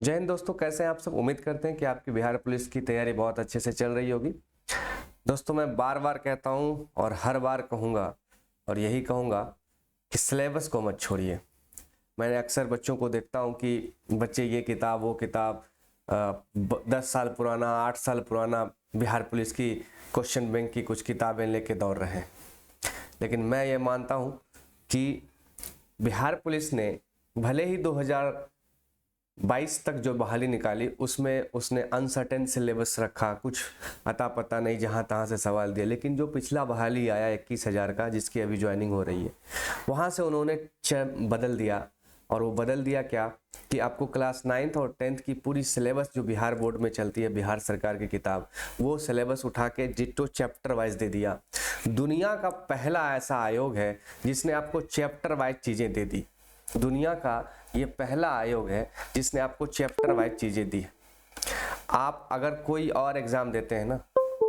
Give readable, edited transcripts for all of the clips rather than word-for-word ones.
जय हिंद दोस्तों, कैसे हैं आप सब। उम्मीद करते हैं कि आपकी बिहार पुलिस की तैयारी बहुत अच्छे से चल रही होगी। दोस्तों, मैं बार बार कहता हूं और हर बार कहूंगा और यही कहूंगा कि सिलेबस को मत छोड़िए। मैंने अक्सर बच्चों को देखता हूं कि बच्चे ये किताब वो किताब 10 साल पुराना 8 साल पुराना बिहार पुलिस की क्वेश्चन बैंक की कुछ किताबें लेके दौड़ रहे हैं। लेकिन मैं ये मानता हूं कि बिहार पुलिस ने भले ही 2022 तक जो बहाली निकाली उसमें उसने अनसर्टेन सिलेबस रखा, कुछ अता पता नहीं जहाँ तहाँ से सवाल दिया, लेकिन जो पिछला बहाली आया 21,000 का जिसकी अभी ज्वाइनिंग हो रही है वहाँ से उन्होंने बदल दिया। और वो बदल दिया क्या कि आपको क्लास 9th और 10th की पूरी सिलेबस जो बिहार बोर्ड में चलती है, बिहार सरकार की किताब, वो सिलेबस उठा के डिट्टो चैप्टर वाइज दे दिया। दुनिया का पहला ऐसा आयोग है जिसने आपको चैप्टर वाइज चीज़ें दे दी। दुनिया का ये पहला आयोग है जिसने आपको चैप्टर वाइज चीज़ें दी। आप अगर कोई और एग्ज़ाम देते हैं ना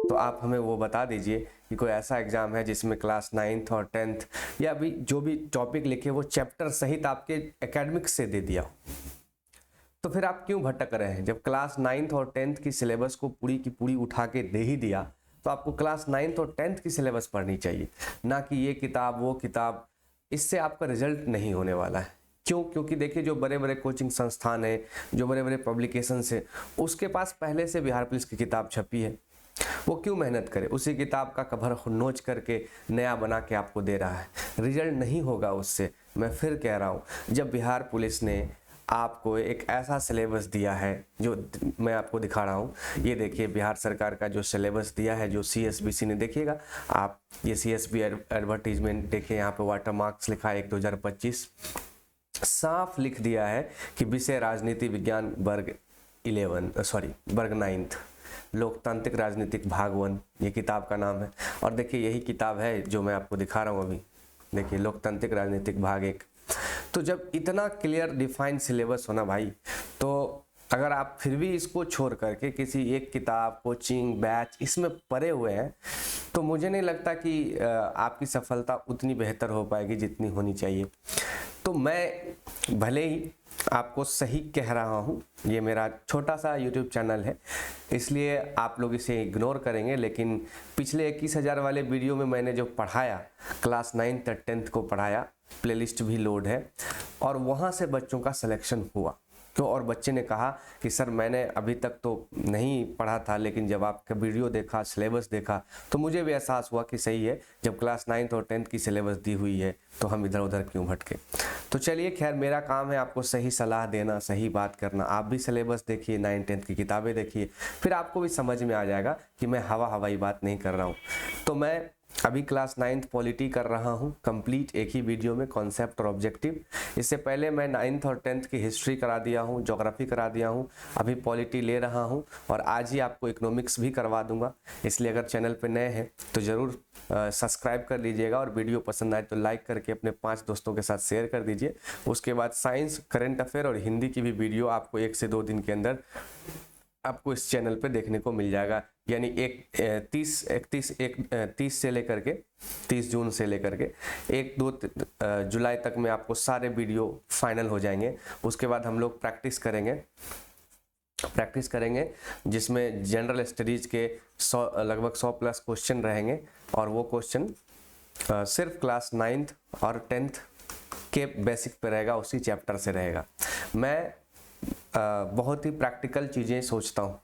तो आप हमें वो बता दीजिए कि कोई ऐसा एग्ज़ाम है जिसमें क्लास 9th और 10th या अभी जो भी टॉपिक लिखे वो चैप्टर सहित आपके एकेडमिक्स से दे दिया। तो फिर आप क्यों भटक रहे हैं? जब क्लास 9th और 10th की सिलेबस को पूरी की पूरी उठा के दे ही दिया तो आपको क्लास 9th और 10th की सिलेबस पढ़नी चाहिए, ना कि ये किताब वो किताब। इससे आपका रिजल्ट नहीं होने वाला है। क्यों? क्योंकि देखिए, जो बड़े बड़े कोचिंग संस्थान है, जो बड़े बड़े पब्लिकेशन है, उसके पास पहले से बिहार पुलिस की किताब छपी है। वो क्यों मेहनत करे? उसी किताब का कवर नोच करके नया बना के आपको दे रहा है। रिजल्ट नहीं होगा उससे। मैं फिर कह रहा हूँ, जब बिहार पुलिस ने आपको एक ऐसा सिलेबस दिया है जो मैं आपको दिखा रहा हूँ, ये देखिए बिहार सरकार का जो सिलेबस दिया है, जो CSBC ने, देखिएगा आप, ये CSB एडवर्टीजमेंट देखिए, यहाँ पे वाटर मार्क्स लिखा है 1/2025, साफ लिख दिया है कि विषय राजनीति विज्ञान वर्ग 9th, लोकतांत्रिक राजनीतिक भाग 1, ये किताब का नाम है। और देखिए यही किताब है जो मैं आपको दिखा रहा हूँ अभी, देखिए लोकतांत्रिक राजनीतिक भाग 1। तो जब इतना क्लियर डिफाइंड सिलेबस होना भाई, तो अगर आप फिर भी इसको छोड़ करके किसी एक किताब, कोचिंग, बैच इसमें पड़े हुए हैं तो मुझे नहीं लगता कि आपकी सफलता उतनी बेहतर हो पाएगी जितनी होनी चाहिए। तो मैं भले ही आपको सही कह रहा हूँ, ये मेरा छोटा सा YouTube चैनल है इसलिए आप लोग इसे इग्नोर करेंगे, लेकिन पिछले 21,000 वाले वीडियो में मैंने जो पढ़ाया, क्लास 9th और 10th को पढ़ाया, प्लेलिस्ट भी लोड है, और वहाँ से बच्चों का सिलेक्शन हुआ। तो और बच्चे ने कहा कि सर मैंने अभी तक तो नहीं पढ़ा था, लेकिन जब आपका वीडियो देखा, सिलेबस देखा, तो मुझे भी एहसास हुआ कि सही है, जब क्लास 9th और 10th की सिलेबस दी हुई है तो हम इधर उधर क्यों भटके। तो चलिए, खैर मेरा काम है आपको सही सलाह देना, सही बात करना। आप भी सिलेबस देखिए, 9th-10th की किताबें देखिए, फिर आपको भी समझ में आ जाएगा कि मैं हवाई बात नहीं कर रहा हूँ। तो मैं अभी क्लास 9th पॉलिटी कर रहा हूँ कंप्लीट, एक ही वीडियो में, कॉन्सेप्ट और ऑब्जेक्टिव। इससे पहले मैं 9th और 10th की हिस्ट्री करा दिया हूँ, ज्योग्राफी करा दिया हूँ, अभी पॉलिटी ले रहा हूँ, और आज ही आपको इकोनॉमिक्स भी करवा दूंगा। इसलिए अगर चैनल पे नए हैं तो ज़रूर सब्सक्राइब कर लीजिएगा, और वीडियो पसंद आए तो लाइक करके अपने 5 दोस्तों के साथ शेयर कर दीजिए। उसके बाद साइंस, करंट अफेयर और हिंदी की भी वीडियो आपको 1 से 2 दिन के अंदर आपको इस चैनल पे देखने को मिल जाएगा। यानी 30 से लेकर के 30 जून से लेकर के 1-2 जुलाई तक में आपको सारे वीडियो फाइनल हो जाएंगे। उसके बाद हम लोग प्रैक्टिस करेंगे जिसमें जनरल स्टडीज के लगभग 100+ क्वेश्चन रहेंगे, और वो क्वेश्चन सिर्फ क्लास 9th और 10th के बेसिक पे रहेगा, उसी चैप्टर से रहेगा। मैं बहुत ही प्रैक्टिकल चीज़ें सोचता हूँ।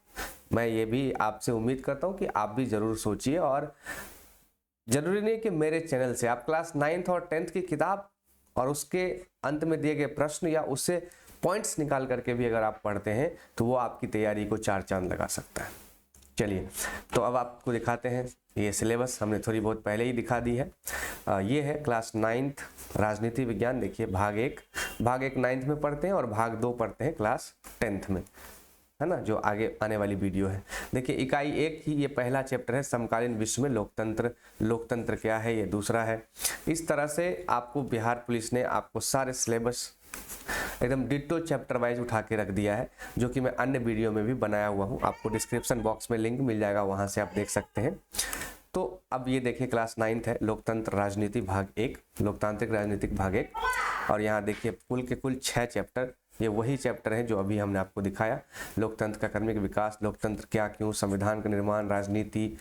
मैं ये भी आपसे उम्मीद करता हूँ कि आप भी ज़रूर सोचिए, और ज़रूरी नहीं कि मेरे चैनल से आप क्लास 9th और 10th की किताब और उसके अंत में दिए गए प्रश्न या उससे पॉइंट्स निकाल करके भी अगर आप पढ़ते हैं तो वो आपकी तैयारी को 4 चांद लगा सकता है। चलिए, तो अब आपको दिखाते हैं ये सिलेबस, हमने थोड़ी बहुत पहले ही दिखा दी है। ये है क्लास 9th राजनीति विज्ञान, देखिए भाग 1 9th में पढ़ते हैं और भाग 2 पढ़ते हैं क्लास 10th में, है ना, जो आगे आने वाली वीडियो है। देखिए इकाई 1 की ये पहला चैप्टर है, समकालीन विश्व में लोकतंत्र क्या है, ये दूसरा है। इस तरह से आपको बिहार पुलिस ने आपको सारे सिलेबस एकदम डिट्टो चैप्टर वाइज उठा के रख दिया है, जो कि मैं अन्य वीडियो में भी बनाया हुआ हूँ। आपको डिस्क्रिप्शन बॉक्स में लिंक मिल जाएगा, वहाँ से आप देख सकते हैं। तो अब ये देखिए क्लास 9th है, लोकतंत्र राजनीति भाग 1, लोकतांत्रिक राजनीतिक भाग 1, और यहाँ देखिए कुल 6 चैप्टर ये वही चैप्टर है जो अभी हमने आपको दिखाया, लोकतंत्र का क्रमिक विकास, लोकतंत्र क्या क्यों, संविधान का निर्माण, राजनीति,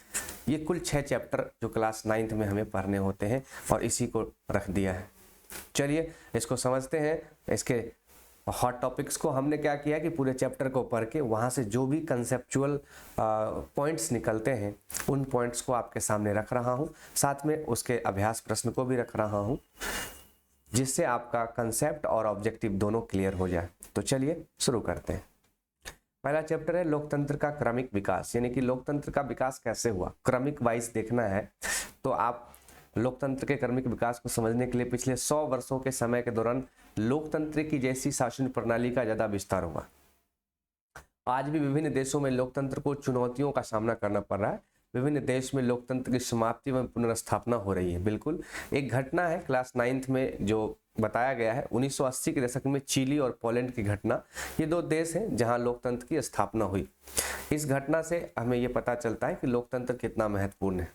ये कुल 6 चैप्टर जो क्लास 9th में हमें पढ़ने होते हैं और इसी को रख दिया है। चलिए इसको समझते हैं। इसके हॉट टॉपिक्स को हमने क्या किया कि पूरे चैप्टर को पढ़ के वहाँ से जो भी कंसेप्चुअल पॉइंट्स निकलते हैं उन पॉइंट्स को आपके सामने रख रहा हूँ, साथ में उसके अभ्यास प्रश्न को भी रख रहा हूँ, जिससे आपका कंसेप्ट और ऑब्जेक्टिव दोनों क्लियर हो जाए। तो चलिए शुरू करते हैं। पहला चैप्टर है लोकतंत्र का क्रमिक विकास, यानी कि लोकतंत्र का विकास कैसे हुआ, क्रमिक वाइज देखना है। तो आप लोकतंत्र के क्रमिक विकास को समझने के लिए पिछले 100 वर्षों के समय के दौरान लोकतंत्र की जैसी शासन प्रणाली का ज्यादा विस्तार हुआ। आज भी विभिन्न देशों में लोकतंत्र को चुनौतियों का सामना करना पड़ रहा है। विभिन्न देश में लोकतंत्र की समाप्ति व पुनर्स्थापना हो रही है। बिल्कुल एक घटना है क्लास 9th में जो बताया गया है, 1980 के दशक में चिली और पोलैंड की घटना। ये 2 देश हैं जहां लोकतंत्र की स्थापना हुई। इस घटना से हमें ये पता चलता है कि लोकतंत्र कितना महत्वपूर्ण है।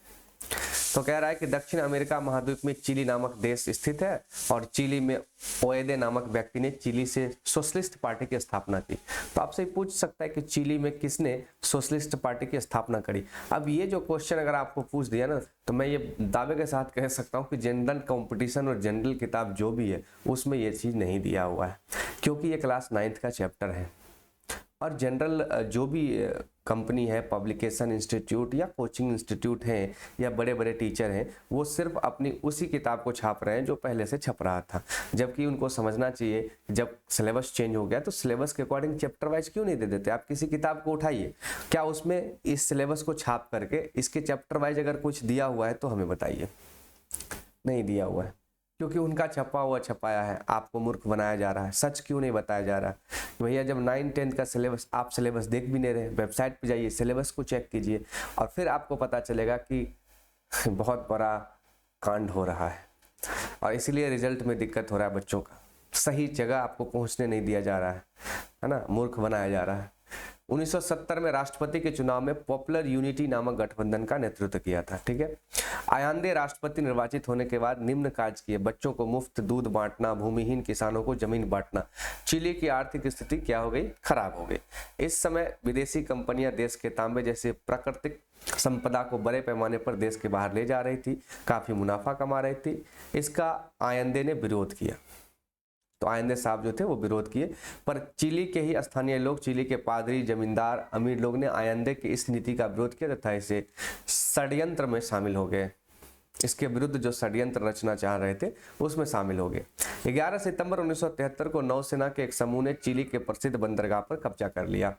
तो कह रहा है कि दक्षिण अमेरिका महाद्वीप में चिली नामक देश स्थित है और चिली में ओएदे नामक व्यक्ति ने चिली से सोशलिस्ट पार्टी की स्थापना की। तो आपसे पूछ सकता है कि चिली में किसने सोशलिस्ट पार्टी की स्थापना करी। अब ये जो क्वेश्चन अगर आपको पूछ दिया ना, तो मैं ये दावे के साथ कह सकता हूँ कि जनरल कंपटीशन और जनरल किताब जो भी है उसमें ये चीज़ नहीं दिया हुआ है, क्योंकि ये क्लास 9th का चैप्टर है। और जनरल जो भी कंपनी है, पब्लिकेशन इंस्टीट्यूट या कोचिंग इंस्टीट्यूट हैं या बड़े बड़े टीचर हैं, वो सिर्फ अपनी उसी किताब को छाप रहे हैं जो पहले से छप रहा था। जबकि उनको समझना चाहिए जब सिलेबस चेंज हो गया तो सिलेबस के अकॉर्डिंग चैप्टर वाइज क्यों नहीं दे देते। आप किसी किताब को उठाइए, क्या उसमें इस सिलेबस को छाप करके इसके चैप्टर वाइज अगर कुछ दिया हुआ है तो हमें बताइए। नहीं दिया हुआ है, क्योंकि उनका छपा हुआ छपाया है, आपको मूर्ख बनाया जा रहा है। सच क्यों नहीं बताया जा रहा है भैया? जब 9-10 का सिलेबस आप सिलेबस देख भी नहीं रहे, वेबसाइट पे जाइए, सिलेबस को चेक कीजिए और फिर आपको पता चलेगा कि बहुत बड़ा कांड हो रहा है और इसीलिए रिजल्ट में दिक्कत हो रहा है बच्चों का। सही जगह आपको पहुंचने नहीं दिया जा रहा है ना, मूर्ख बनाया जा रहा है। 1970 में राष्ट्रपति के चुनाव में पॉपुलर यूनिटी नामक गठबंधन का नेतृत्व किया था। ठीक है, आयांदे राष्ट्रपति निर्वाचित होने के बाद निम्न कार्य किए: बच्चों को मुफ्त दूध बांटना, भूमिहीन किसानों को जमीन बांटना। चिली की आर्थिक स्थिति क्या हो गई? खराब हो गई। इस समय विदेशी कंपनियां देश के तांबे जैसे प्राकृतिक संपदा को बड़े पैमाने पर देश के बाहर ले जा रही थी, काफी मुनाफा कमा रही थी। इसका आयांदे ने विरोध किया। तो आयंदे साहब जो थे वो विरोध किए, पर चिली के ही स्थानीय लोग, चिली के पादरी, जमींदार, अमीर लोग ने आयंदे की इस नीति का विरोध किया तथा इसे षड्यंत्र में शामिल हो गए। इसके विरुद्ध जो षड्यंत्र रचना चाह रहे थे उसमें शामिल हो गए। 11 सितंबर 1973 को नौसेना के एक समूह ने चिली के प्रसिद्ध बंदरगाह पर कब्जा कर लिया।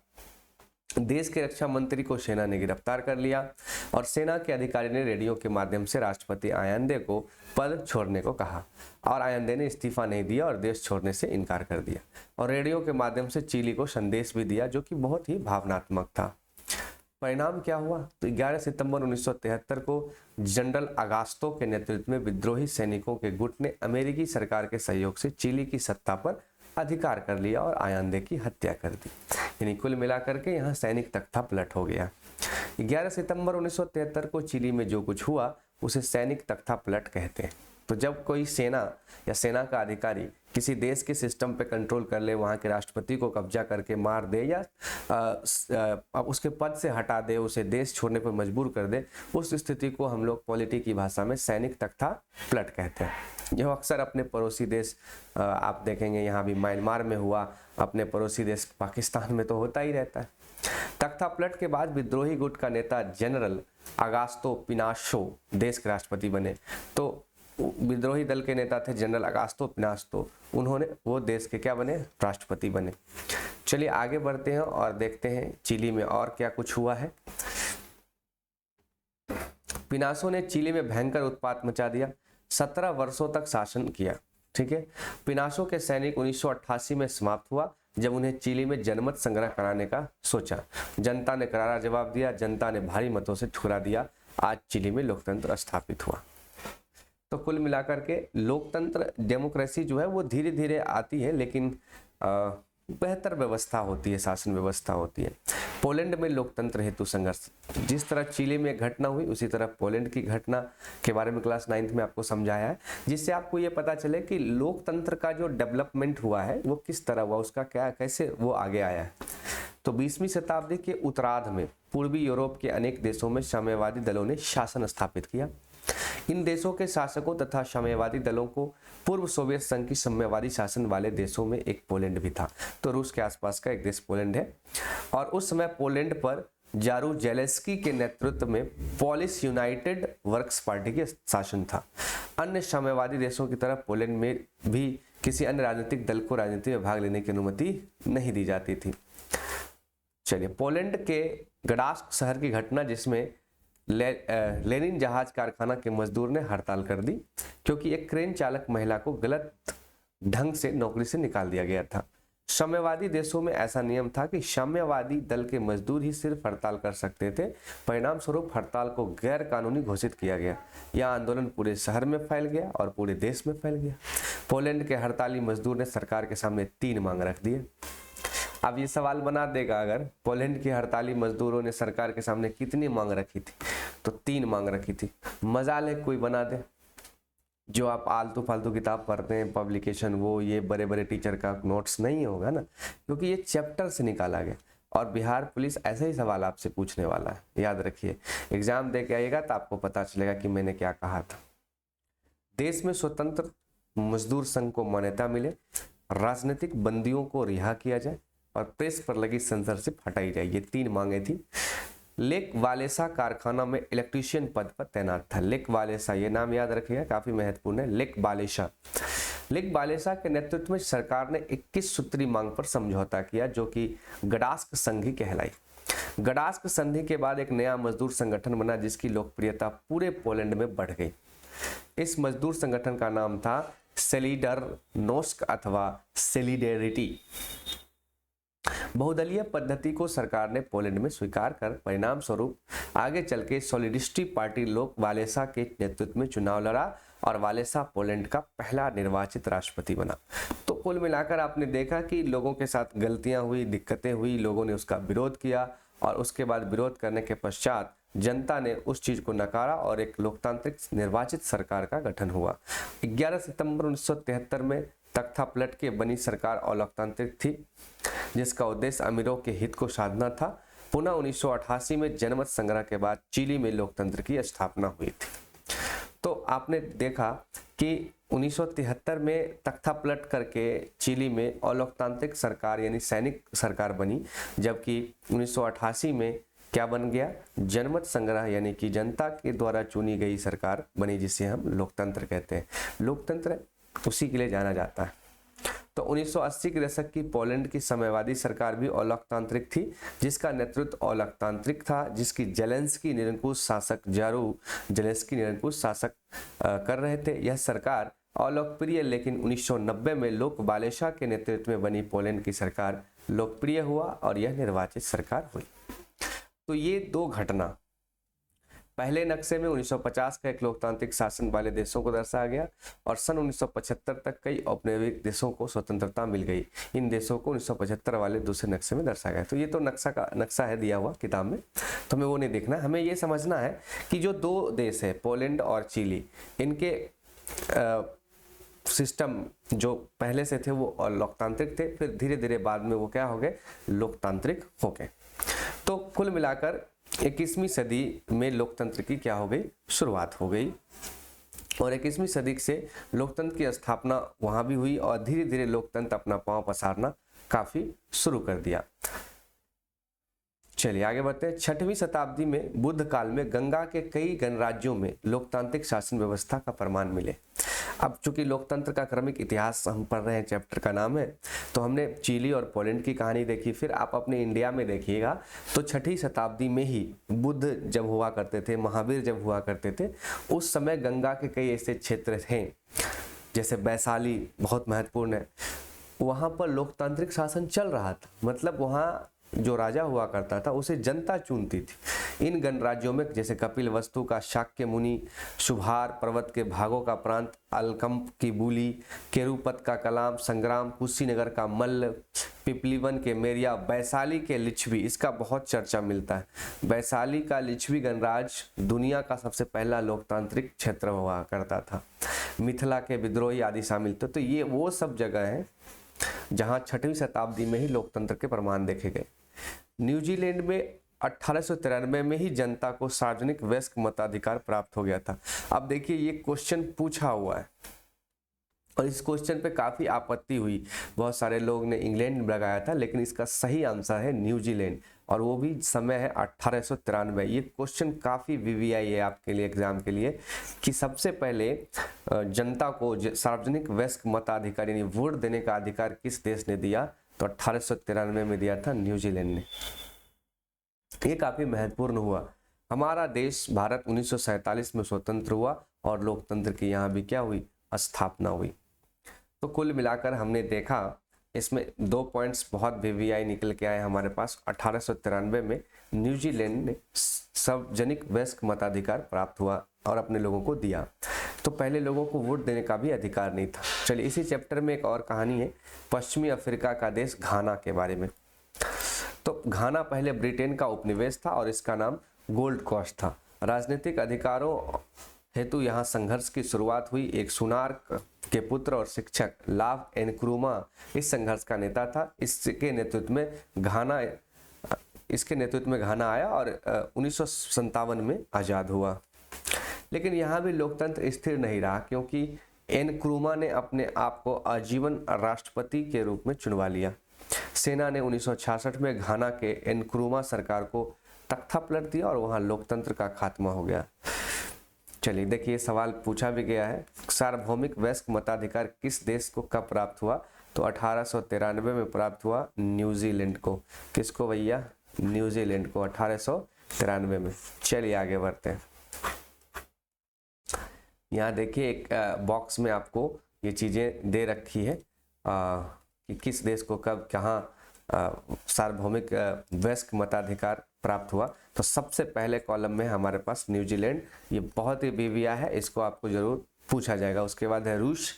देश के रक्षा मंत्री को सेना ने गिरफ्तार कर लिया और सेना के अधिकारी ने रेडियो के माध्यम से राष्ट्रपति आयंदे को पद छोड़ने को कहा और आयंदे ने इस्तीफा नहीं दिया और देश छोड़ने से इनकार कर दिया और रेडियो के माध्यम से चिली को संदेश भी दिया जो कि बहुत ही भावनात्मक था। परिणाम क्या हुआ? तो 11 सितंबर 1973 को जनरल अगास्तो के नेतृत्व में विद्रोही सैनिकों के गुट ने अमेरिकी सरकार के सहयोग से चिली की सत्ता पर अधिकार कर लिया और आयंदे की हत्या कर दी। यानी कुल मिलाकर के यहाँ सैनिक तख्ता पलट हो गया। 11 सितंबर 1973 को चिली में जो कुछ हुआ उसे सैनिक तख्ता पलट कहते हैं। तो जब कोई सेना या सेना का अधिकारी किसी देश के सिस्टम पे कंट्रोल कर ले, वहाँ के राष्ट्रपति को कब्जा करके मार दे या उसके पद से हटा दे, उसे देश छोड़ने पर मजबूर कर दे, उस स्थिति को हम लोग पॉलिटी की भाषा में सैनिक तख्ता पलट कहते हैं। यह अक्सर अपने पड़ोसी देश आप देखेंगे, यहाँ भी म्यांमार में हुआ, अपने पड़ोसी देश पाकिस्तान में तो होता ही रहता है। तख्ता पलट के बाद विद्रोही गुट का नेता जनरल अगास्तो पिनाशो देश के राष्ट्रपति बने। तो विद्रोही दल के नेता थे जनरल अगास्तो पिनाशो, उन्होंने वो देश के क्या बने? राष्ट्रपति बने। चलिए आगे बढ़ते हैं और देखते हैं चिली में और क्या कुछ हुआ है। पिनाशो ने चिली में भयंकर उत्पात मचा दिया, 17 वर्षों तक शासन किया। ठीक है, पिनाशो के सैनिक 1988 में समाप्त हुआ जब उन्हें चिली में जनमत संग्रह कराने का सोचा। जनता ने करारा जवाब दिया, जनता ने भारी मतों से ठुकरा दिया। आज चिली में लोकतंत्र स्थापित हुआ। तो कुल मिलाकर के लोकतंत्र, डेमोक्रेसी जो है वो धीरे धीरे आती है, लेकिन बेहतर व्यवस्था होती है, शासन व्यवस्था होती है। पोलैंड में लोकतंत्र हेतु संघर्ष। जिस तरह चिली में घटना हुई उसी तरह पोलैंड की घटना के बारे में क्लास 9th में आपको समझाया है, जिससे आपको ये पता चले कि लोकतंत्र का जो डेवलपमेंट हुआ है वो किस तरह हुआ, उसका क्या कैसे वो आगे आया है। तो 20वीं शताब्दी के उत्तरार्ध में पूर्वी यूरोप के अनेक देशों में साम्यवादी दलों ने शासन स्थापित किया। इन देशों के शासकों तथा साम्यवादी दलों को पूर्व सोवियत संघ की साम्यवादी शासन वाले देशों में एक पोलैंड भी था। तो रूस के आसपास का एक देश पोलैंड है, और उस समय पोलैंड पर जारूजेलेस्की के नेतृत्व में पोलिश यूनाइटेड वर्क्स पार्टी के शासन था। अन्य साम्यवादी देशों की तरह पोलैंड में भी किसी अन्य राजनीतिक दल को राजनीति में भाग लेने की अनुमति नहीं दी जाती थी। चलिए, पोलैंड के गडास्क शहर की घटना, जिसमें लेनिन जहाज कारखाना के मजदूर ने हड़ताल कर दी क्योंकि एक क्रेन चालक महिला को गलत ढंग से नौकरी से निकाल दिया गया था। साम्यवादी देशों में ऐसा नियम था कि साम्यवादी दल के मजदूर ही सिर्फ हड़ताल कर सकते थे। परिणाम स्वरूप हड़ताल को गैर कानूनी घोषित किया गया। यह आंदोलन पूरे शहर में फैल गया और पूरे देश में फैल गया। पोलैंड के हड़ताली मजदूर ने सरकार के सामने 3 मांग रख दिए। अब ये सवाल बना देगा, अगर पोलैंड के हड़ताली मजदूरों ने सरकार के सामने कितनी मांग रखी थी, तो 3 मांग रखी थी। मजाल है कोई बना दे, जो आप आलतू फालतू किताब पढ़ते हैं पब्लिकेशन, वो ये बड़े बड़े टीचर का नोट्स नहीं होगा ना, क्योंकि ये चैप्टर से निकाला गया। और बिहार पुलिस ऐसे ही सवाल आपसे पूछने वाला है, याद रखिए। एग्जाम दे के आइएगा तो आपको पता चलेगा कि मैंने क्या कहा था। देश में स्वतंत्र मजदूर संघ को मान्यता मिले, राजनीतिक बंदियों को रिहा किया जाए और प्रेस पर लगी सेंसरशिप हटाई जाए, ये 3 मांगे थी। लेक वालेसा कारखाना में इलेक्ट्रीशियन पद पर तैनात था। लेक वालेसा, ये नाम याद रखिएगा, काफी महत्वपूर्ण है। लेक वालेसा के नेतृत्व में सरकार ने 21 सूत्री मांग पर समझौता किया, जो कि गडास्क संधि कहलाई। गडास्क संधि के बाद एक नया मजदूर संगठन बना, जिसकी लोकप्रियता पूरे पोलैंड में बढ़ गई। इस मजदूर संगठन का नाम था सोलिडरनोस्क अथवा सोलिडेरिटी। बहुदलीय पद्धति को सरकार ने पोलैंड में स्वीकार कर परिणाम स्वरूप आगे चल के सोलिडिस्टी पार्टी लोक वालेसा के नेतृत्व में चुनाव लड़ा और वालेसा पोलैंड का पहला निर्वाचित राष्ट्रपति बना। तो कुल मिलाकर आपने देखा कि लोगों के साथ गलतियां हुई, दिक्कतें हुई, लोगों ने उसका विरोध किया और उसके बाद विरोध करने के पश्चात जनता ने उस चीज को नकारा और एक लोकतांत्रिक निर्वाचित सरकार का गठन हुआ। 11 सितंबर 1973 में तख्ता पलट के बनी सरकार अलोकतांत्रिक थी, जिसका उद्देश्य अमीरों के हित को साधना था। पुनः 1988 में जनमत संग्रह के बाद चिली में लोकतंत्र की स्थापना हुई थी। तो आपने देखा कि 1973 में तख्ता पलट करके चिली में अलोकतांत्रिक सरकार यानी सैनिक सरकार बनी, जबकि 1988 में क्या बन गया, जनमत संग्रह यानी कि जनता के द्वारा चुनी गई सरकार बनी, जिसे हम लोकतंत्र कहते हैं। लोकतंत्र उसी के लिए जाना जाता है। तो 1980 के दशक की पोलैंड की साम्यवादी सरकार भी अलोकतांत्रिक थी, जिसका नेतृत्व अलोकतांत्रिक था, जिसकी जेलेंस्की निरंकुश शासक जारूजेलेस्की निरंकुश शासक कर रहे थे। यह सरकार अलोकप्रिय, लेकिन 1990 में लोक वालेसा के नेतृत्व में बनी पोलैंड की सरकार लोकप्रिय हुआ और यह निर्वाचित सरकार हुई। तो ये 2 घटना, पहले नक्शे में 1950 का एक लोकतांत्रिक शासन वाले देशों को दर्शाया गया और सन 1975 तक कई औपनिवेशिक देशों को स्वतंत्रता मिल गई। इन देशों को 1975 वाले दूसरे नक्शे में दर्शाया गया। तो ये तो नक्शा है दिया हुआ किताब में, तो हमें वो नहीं देखना। हमें ये समझना है कि जो 2 देश है पोलैंड और चिली, इनके सिस्टम जो पहले से थे वो लोकतांत्रिक थे, फिर धीरे धीरे बाद में वो क्या हो गए, लोकतांत्रिक हो गए। तो कुल मिलाकर 21वीं सदी में लोकतंत्र की क्या हो गई, शुरुआत हो गई और 21वीं सदी से लोकतंत्र की स्थापना वहां भी हुई और धीरे धीरे लोकतंत्र अपना पांव पसारना काफी शुरू कर दिया। चलिए आगे बढ़ते हैं। 6वीं शताब्दी में बुद्ध काल में गंगा के कई गणराज्यों में लोकतांत्रिक शासन व्यवस्था का प्रमाण मिले। अब चूंकि लोकतंत्र का क्रमिक इतिहास हम पढ़ रहे हैं, चैप्टर का नाम है, तो हमने चिली और पोलैंड की कहानी देखी। फिर आप अपने इंडिया में देखिएगा तो 6वीं शताब्दी में ही बुद्ध जब हुआ करते थे, महावीर जब हुआ करते थे, उस समय गंगा के कई ऐसे क्षेत्र थे, जैसे वैशाली बहुत महत्वपूर्ण है, वहाँ पर लोकतांत्रिक शासन चल रहा था। मतलब वहाँ जो राजा हुआ करता था उसे जनता चुनती थी। इन गणराज्यों में जैसे कपिल वस्तु का शाक्य मुनि, शुभार पर्वत के भागों का प्रांत, अलकंप की बोली, केरुपत का कलाम, संग्राम, कुशीनगर का मल्ल, पिपलीवन के मेरिया, वैशाली के लिच्छवी, इसका बहुत चर्चा मिलता है। वैशाली का लिच्छवी गणराज दुनिया का सबसे पहला लोकतांत्रिक क्षेत्र हुआ करता था। मिथिला के विद्रोही आदि शामिल थे। तो ये वो सब जगह है जहां 6वीं शताब्दी में ही लोकतंत्र के प्रमाण देखे गए। न्यूजीलैंड में 1893 में ही जनता को सार्वजनिक वयस्क मताधिकार प्राप्त हो गया था। अब देखिए ये क्वेश्चन पूछा हुआ है और इस क्वेश्चन पे काफी आपत्ति हुई, बहुत सारे लोग ने इंग्लैंड लगाया था, लेकिन इसका सही आंसर है न्यूजीलैंड और वो भी समय है 1893। ये क्वेश्चन काफी वीवीआई है आपके लिए एग्जाम के लिए कि सबसे पहले जनता को सार्वजनिक वयस्क मताधिकार यानी वोट देने का अधिकार किस देश ने दिया, तो 1893 में दिया था न्यूजीलैंड ने। ये काफी महत्वपूर्ण हुआ। हमारा देश भारत 1947 में स्वतंत्र हुआ और लोकतंत्र की यहाँ भी क्या हुई, स्थापना हुई। तो कुल मिलाकर हमने देखा इसमें 2 पॉइंट्स बहुत वीवीआई निकल के आए हमारे पास। 1893 में न्यूजीलैंड ने सार्वजनिक वयस्क मताधिकार प्राप्त हुआ और अपने लोगों को दिया। तो पहले लोगों को वोट देने का भी अधिकार नहीं था। चलिए इसी चैप्टर में एक और कहानी है पश्चिमी अफ्रीका का देश घाना के बारे में। तो घाना पहले ब्रिटेन का उपनिवेश था और इसका नाम गोल्ड कोस्ट था। राजनीतिक अधिकारों हेतु यहाँ संघर्ष की शुरुआत हुई। एक सुनार के पुत्र और शिक्षक लाव एनक्रूमा इस संघर्ष का नेता था। इसके नेतृत्व में घाना आया और 1957 में आज़ाद हुआ। लेकिन यहाँ भी लोकतंत्र स्थिर नहीं रहा क्योंकि एनक्रूमा ने अपने आप को आजीवन राष्ट्रपति के रूप में चुनवा लिया। सेना ने 1966 में घाना के एनक्रूमा सरकार को तख्ता पलट दिया और वहाँ लोकतंत्र का खात्मा हो गया। चलिए देखिए सवाल पूछा भी गया है, सार्वभौमिक वयस्क मताधिकार किस देश को कब प्राप्त हुआ, तो 1893 में प्राप्त हुआ न्यूजीलैंड को। किसको भैया, न्यूजीलैंड को 1893 में। चलिए आगे बढ़ते हैं। यहाँ देखिए एक बॉक्स में आपको ये चीज़ें दे रखी है कि किस देश को कब कहाँ सार्वभौमिक वयस्क मताधिकार प्राप्त हुआ। तो सबसे पहले कॉलम में हमारे पास न्यूजीलैंड, ये बहुत ही वीवीआई है, इसको आपको जरूर पूछा जाएगा। उसके बाद है रूस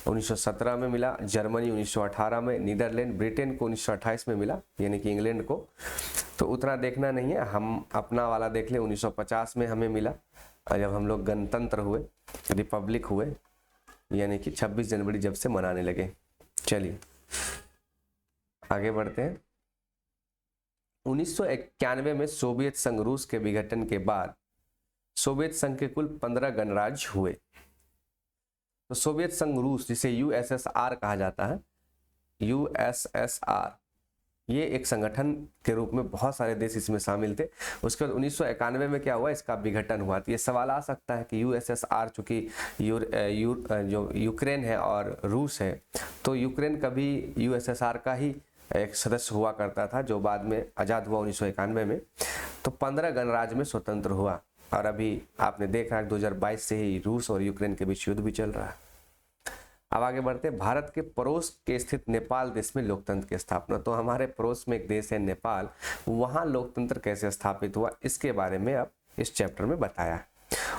1917 में मिला, जर्मनी 1918 में, नीदरलैंड ब्रिटेन को 1928 में मिला यानी कि इंग्लैंड को। तो उतना देखना नहीं है, हम अपना वाला देख लें। 1950 में हमें मिला जब हम लोग गणतंत्र हुए, रिपब्लिक हुए, यानी कि 26 जनवरी जब से मनाने लगे। चलिए आगे बढ़ते हैं। 1991 में सोवियत संघ रूस के विघटन के बाद सोवियत संघ के कुल 15 गणराज्य हुए। तो सोवियत संघ रूस, जिसे यूएसएसआर कहा जाता है, यूएसएसआर, ये एक संगठन के रूप में बहुत सारे देश इसमें शामिल थे। उसके बाद 1991 में क्या हुआ, इसका विघटन हुआ। तो ये सवाल आ सकता है कि यूएसएसआर चूंकि जो यूक्रेन है और रूस है, तो यूक्रेन कभी यूएसएसआर का ही एक सदस्य हुआ करता था जो बाद में आज़ाद हुआ 1991 में। तो 15 गणराज्य में स्वतंत्र हुआ और अभी आपने देखा 2022 से ही रूस और यूक्रेन के बीच युद्ध भी चल रहा है। अब आगे बढ़ते हैं। भारत के पड़ोस के स्थित नेपाल देश में लोकतंत्र की स्थापना। तो हमारे पड़ोस में एक देश है नेपाल, वहाँ लोकतंत्र कैसे स्थापित हुआ इसके बारे में अब इस चैप्टर में बताया है।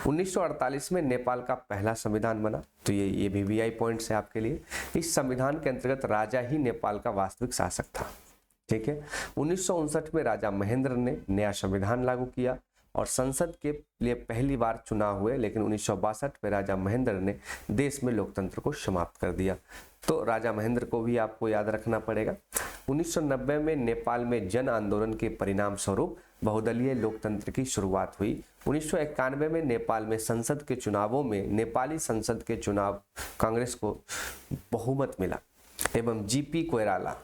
1948 में नेपाल का पहला संविधान बना। तो ये वीवीआई पॉइंट्स है आपके लिए। इस संविधान के अंतर्गत राजा ही नेपाल का वास्तविक शासक था। ठीक है। 1959 में राजा महेंद्र ने नया संविधान लागू किया और संसद के लिए पहली बार चुनाव हुए, लेकिन 1962 में राजा महेंद्र ने देश में लोकतंत्र को समाप्त कर दिया। तो राजा महेंद्र को भी आपको याद रखना पड़ेगा। 1990 में नेपाल में जन आंदोलन के परिणाम स्वरूप बहुदलीय लोकतंत्र की शुरुआत हुई। 1991 में नेपाल में संसद के चुनावों में नेपाली संसद के चुनाव कांग्रेस को बहुमत मिला एवं जीपी कोइराला,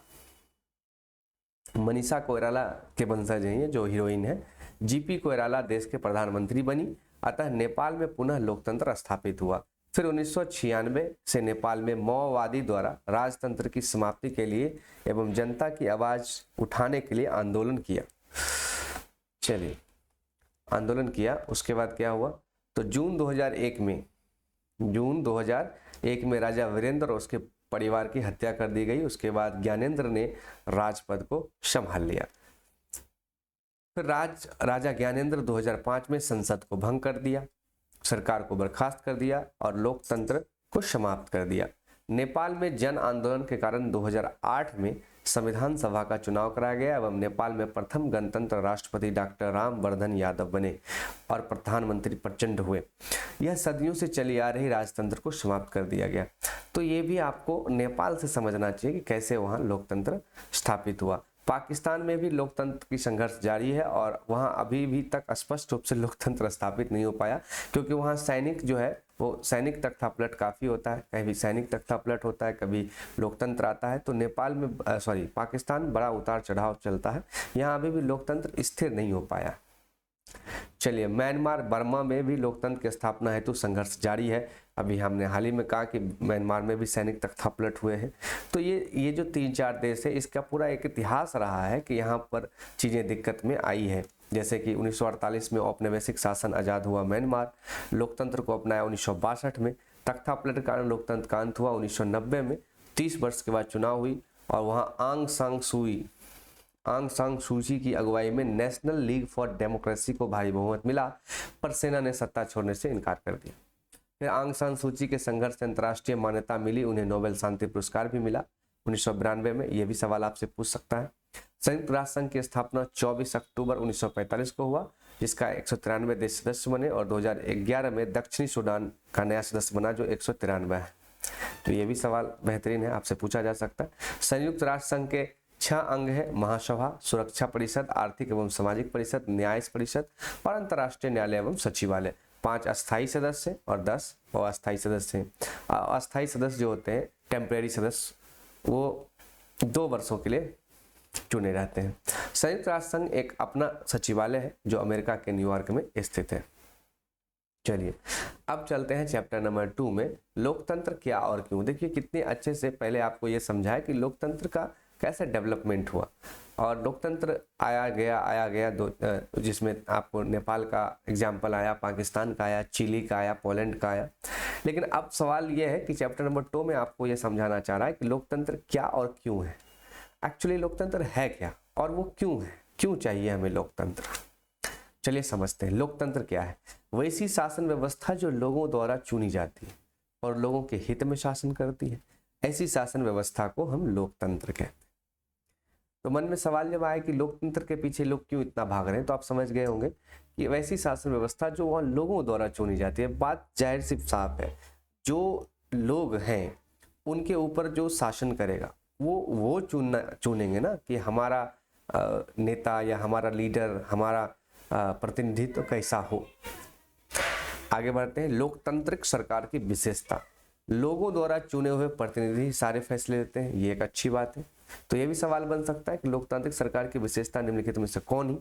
मनीषा कोइराला के वंशज हैं, जो हीरोइन है, जीपी कोइराला देश के प्रधानमंत्री बनी। अतः नेपाल में पुनः लोकतंत्र स्थापित हुआ। फिर 1996 से नेपाल में माओवादी द्वारा राजतंत्र की समाप्ति के लिए एवं जनता की आवाज उठाने के लिए आंदोलन किया। चलिए आंदोलन किया, उसके बाद क्या हुआ, तो जून 2001 में राजा वीरेंद्र और उसके परिवार की हत्या कर दी गई। उसके बाद ज्ञानेंद्र ने राजपद को संभाल लिया। फिर राजा ज्ञानेंद्र 2005 में संसद को भंग कर दिया, सरकार को बर्खास्त कर दिया और लोकतंत्र को समाप्त कर दिया। नेपाल में जन आंदोलन के कारण 2008 में संविधान सभा का चुनाव कराया गया एवं नेपाल में प्रथम गणतंत्र राष्ट्रपति डॉक्टर रामवर्धन यादव बने और प्रधानमंत्री प्रचंड हुए। यह सदियों से चली आ रही राजतंत्र को समाप्त कर दिया गया। तो ये भी आपको नेपाल से समझना चाहिए कि कैसे वहाँ लोकतंत्र स्थापित हुआ। पाकिस्तान में भी लोकतंत्र की संघर्ष जारी है और वहाँ अभी भी तक स्पष्ट रूप से लोकतंत्र स्थापित नहीं हो पाया, क्योंकि वहाँ सैनिक जो है वो सैनिक तख्तापलट काफ़ी होता है, कभी सैनिक तख्तापलट होता है, कभी लोकतंत्र आता है। तो नेपाल में पाकिस्तान बड़ा उतार चढ़ाव चलता है, यहाँ अभी भी लोकतंत्र स्थिर नहीं हो पाया। चलिए, म्यांमार बर्मा में भी लोकतंत्र की स्थापना हेतु संघर्ष जारी है। अभी हमने हाल ही में कहा कि म्यांमार में भी सैनिक तख्तापलट हुए हैं। तो ये जो 3-4 देश है, इसका पूरा एक इतिहास रहा है कि यहाँ पर चीज़ें दिक्कत में आई है। जैसे कि 1948 में औपनिवेशिक शासन आज़ाद हुआ म्यांमार, लोकतंत्र को अपनाया 1962 में, तख्तापलट के कारण लोकतंत्र का अंत हुआ 1990 में, 30 वर्ष के बाद चुनाव हुई और वहाँ आंग सांग सूची की अगुवाई में नेशनल लीग फॉर डेमोक्रेसी को भारी बहुमत मिला, पर सेना ने सत्ता छोड़ने से इनकार कर दिया। फिर आंग सांग सूची के संघर्ष से अंतर्राष्ट्रीय मान्यता मिली, उन्हें नोबेल शांति पुरस्कार भी मिला 1992 में। यह भी सवाल आपसे पूछ सकता है। संयुक्त राष्ट्र संघ की स्थापना 24 अक्टूबर 1945 को हुआ, जिसका 193 देश सदस्य बने और 2011 में दक्षिणी सूडान का नया सदस्य बना जो 193 है। तो ये भी सवाल बेहतरीन है, आपसे पूछा जा सकता है। संयुक्त राष्ट्र संघ के 6 अंग है: महासभा, सुरक्षा परिषद, आर्थिक एवं सामाजिक परिषद, न्याय परिषद और अंतर्राष्ट्रीय न्यायालय एवं सचिवालय। 5 अस्थायी सदस्य और 10 अस्थायी सदस्य हैं। अस्थायी सदस्य जो होते हैं, टेम्परेरी सदस्य, वो 2 वर्षों के लिए चुने रहते हैं। संयुक्त राष्ट्र संघ एक अपना सचिवालय है जो अमेरिका के न्यूयॉर्क में स्थित है। चलिए, अब चलते हैं चैप्टर नंबर 2 में, लोकतंत्र क्या और क्यों। देखिए कितने अच्छे से पहले आपको ये समझाया कि लोकतंत्र का कैसे डेवलपमेंट हुआ और लोकतंत्र आया गया जिसमें आपको नेपाल का एग्जाम्पल आया, पाकिस्तान का आया, चिली का आया, पोलैंड का आया। लेकिन अब सवाल यह है कि चैप्टर नंबर 2 में आपको यह समझाना चाह रहा है कि लोकतंत्र क्या और क्यों है। एक्चुअली लोकतंत्र है क्या और वो क्यों है, क्यों चाहिए हमें लोकतंत्र। चलिए समझते हैं लोकतंत्र क्या है। वैसी शासन व्यवस्था जो लोगों द्वारा चुनी जाती है और लोगों के हित में शासन करती है, ऐसी शासन व्यवस्था को हम लोकतंत्र कहते हैं। तो मन में सवाल जब आए कि लोकतंत्र के पीछे लोग क्यों इतना भाग रहे हैं, तो आप समझ गए होंगे कि वैसी शासन व्यवस्था जो वहाँ लोगों द्वारा चुनी जाती है। बात जाहिर सी साफ है, जो लोग हैं उनके ऊपर जो शासन करेगा वो चुनेंगे ना कि हमारा नेता या हमारा लीडर, हमारा प्रतिनिधित्व कैसा हो। आगे बढ़ते हैं। लोकतांत्रिक सरकार की विशेषता, लोगों द्वारा चुने हुए प्रतिनिधि सारे फैसले लेते हैं, ये एक अच्छी बात है। तो ये भी सवाल बन सकता है कि लोकतांत्रिक सरकार की विशेषता निम्नलिखित में से कौन ही।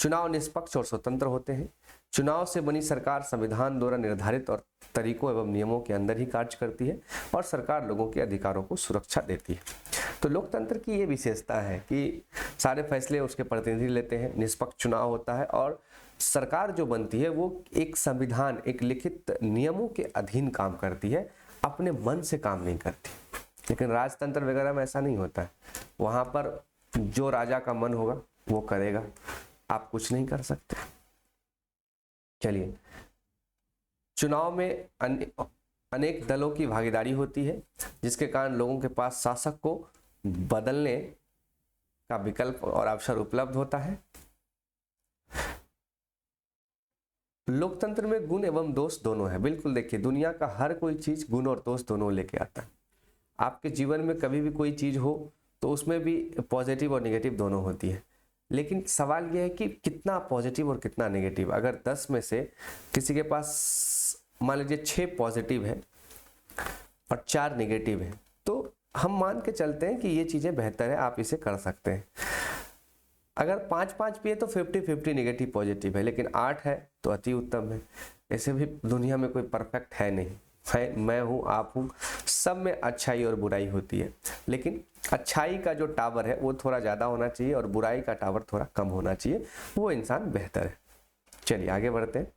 चुनाव निष्पक्ष और स्वतंत्र होते हैं। चुनाव से बनी सरकार संविधान द्वारा निर्धारित और तरीकों एवं नियमों के अंदर ही कार्य करती है और सरकार लोगों के अधिकारों को सुरक्षा देती है। तो लोकतंत्र की ये विशेषता है कि सारे फैसले उसके प्रतिनिधि लेते हैं, निष्पक्ष चुनाव होता है और सरकार जो बनती है वो एक संविधान, एक लिखित नियमों के अधीन काम करती है, अपने मन से काम नहीं करती। लेकिन राजतंत्र वगैरह में ऐसा नहीं होता है, वहाँ पर जो राजा का मन होगा वो करेगा, आप कुछ नहीं कर सकते। चलिए, चुनाव में अनेक दलों की भागीदारी होती है, जिसके कारण लोगों के पास शासक को बदलने का विकल्प और अवसर उपलब्ध होता है। लोकतंत्र में गुण एवं दोष दोनों है। बिल्कुल देखिए, दुनिया का हर कोई चीज गुण और दोष दोनों लेके आता है। आपके जीवन में कभी भी कोई चीज हो तो उसमें भी पॉजिटिव और नेगेटिव दोनों होती है, लेकिन सवाल यह है कि कितना पॉजिटिव और कितना नेगेटिव। अगर 10 में से किसी के पास मान लीजिए 6 पॉजिटिव है और 4 नेगेटिव है, तो हम मान के चलते हैं कि ये चीज़ें बेहतर है, आप इसे कर सकते हैं। अगर 5-5 भी है तो 50-50 नेगेटिव पॉजिटिव है, लेकिन 8 है तो अति उत्तम है। ऐसे भी दुनिया में कोई परफेक्ट है नहीं है, मैं हूँ, आप हूँ, सब में अच्छाई और बुराई होती है, लेकिन अच्छाई का जो टावर है वो थोड़ा ज़्यादा होना चाहिए और बुराई का टावर थोड़ा कम होना चाहिए, वो इंसान बेहतर है। चलिए आगे बढ़ते हैं।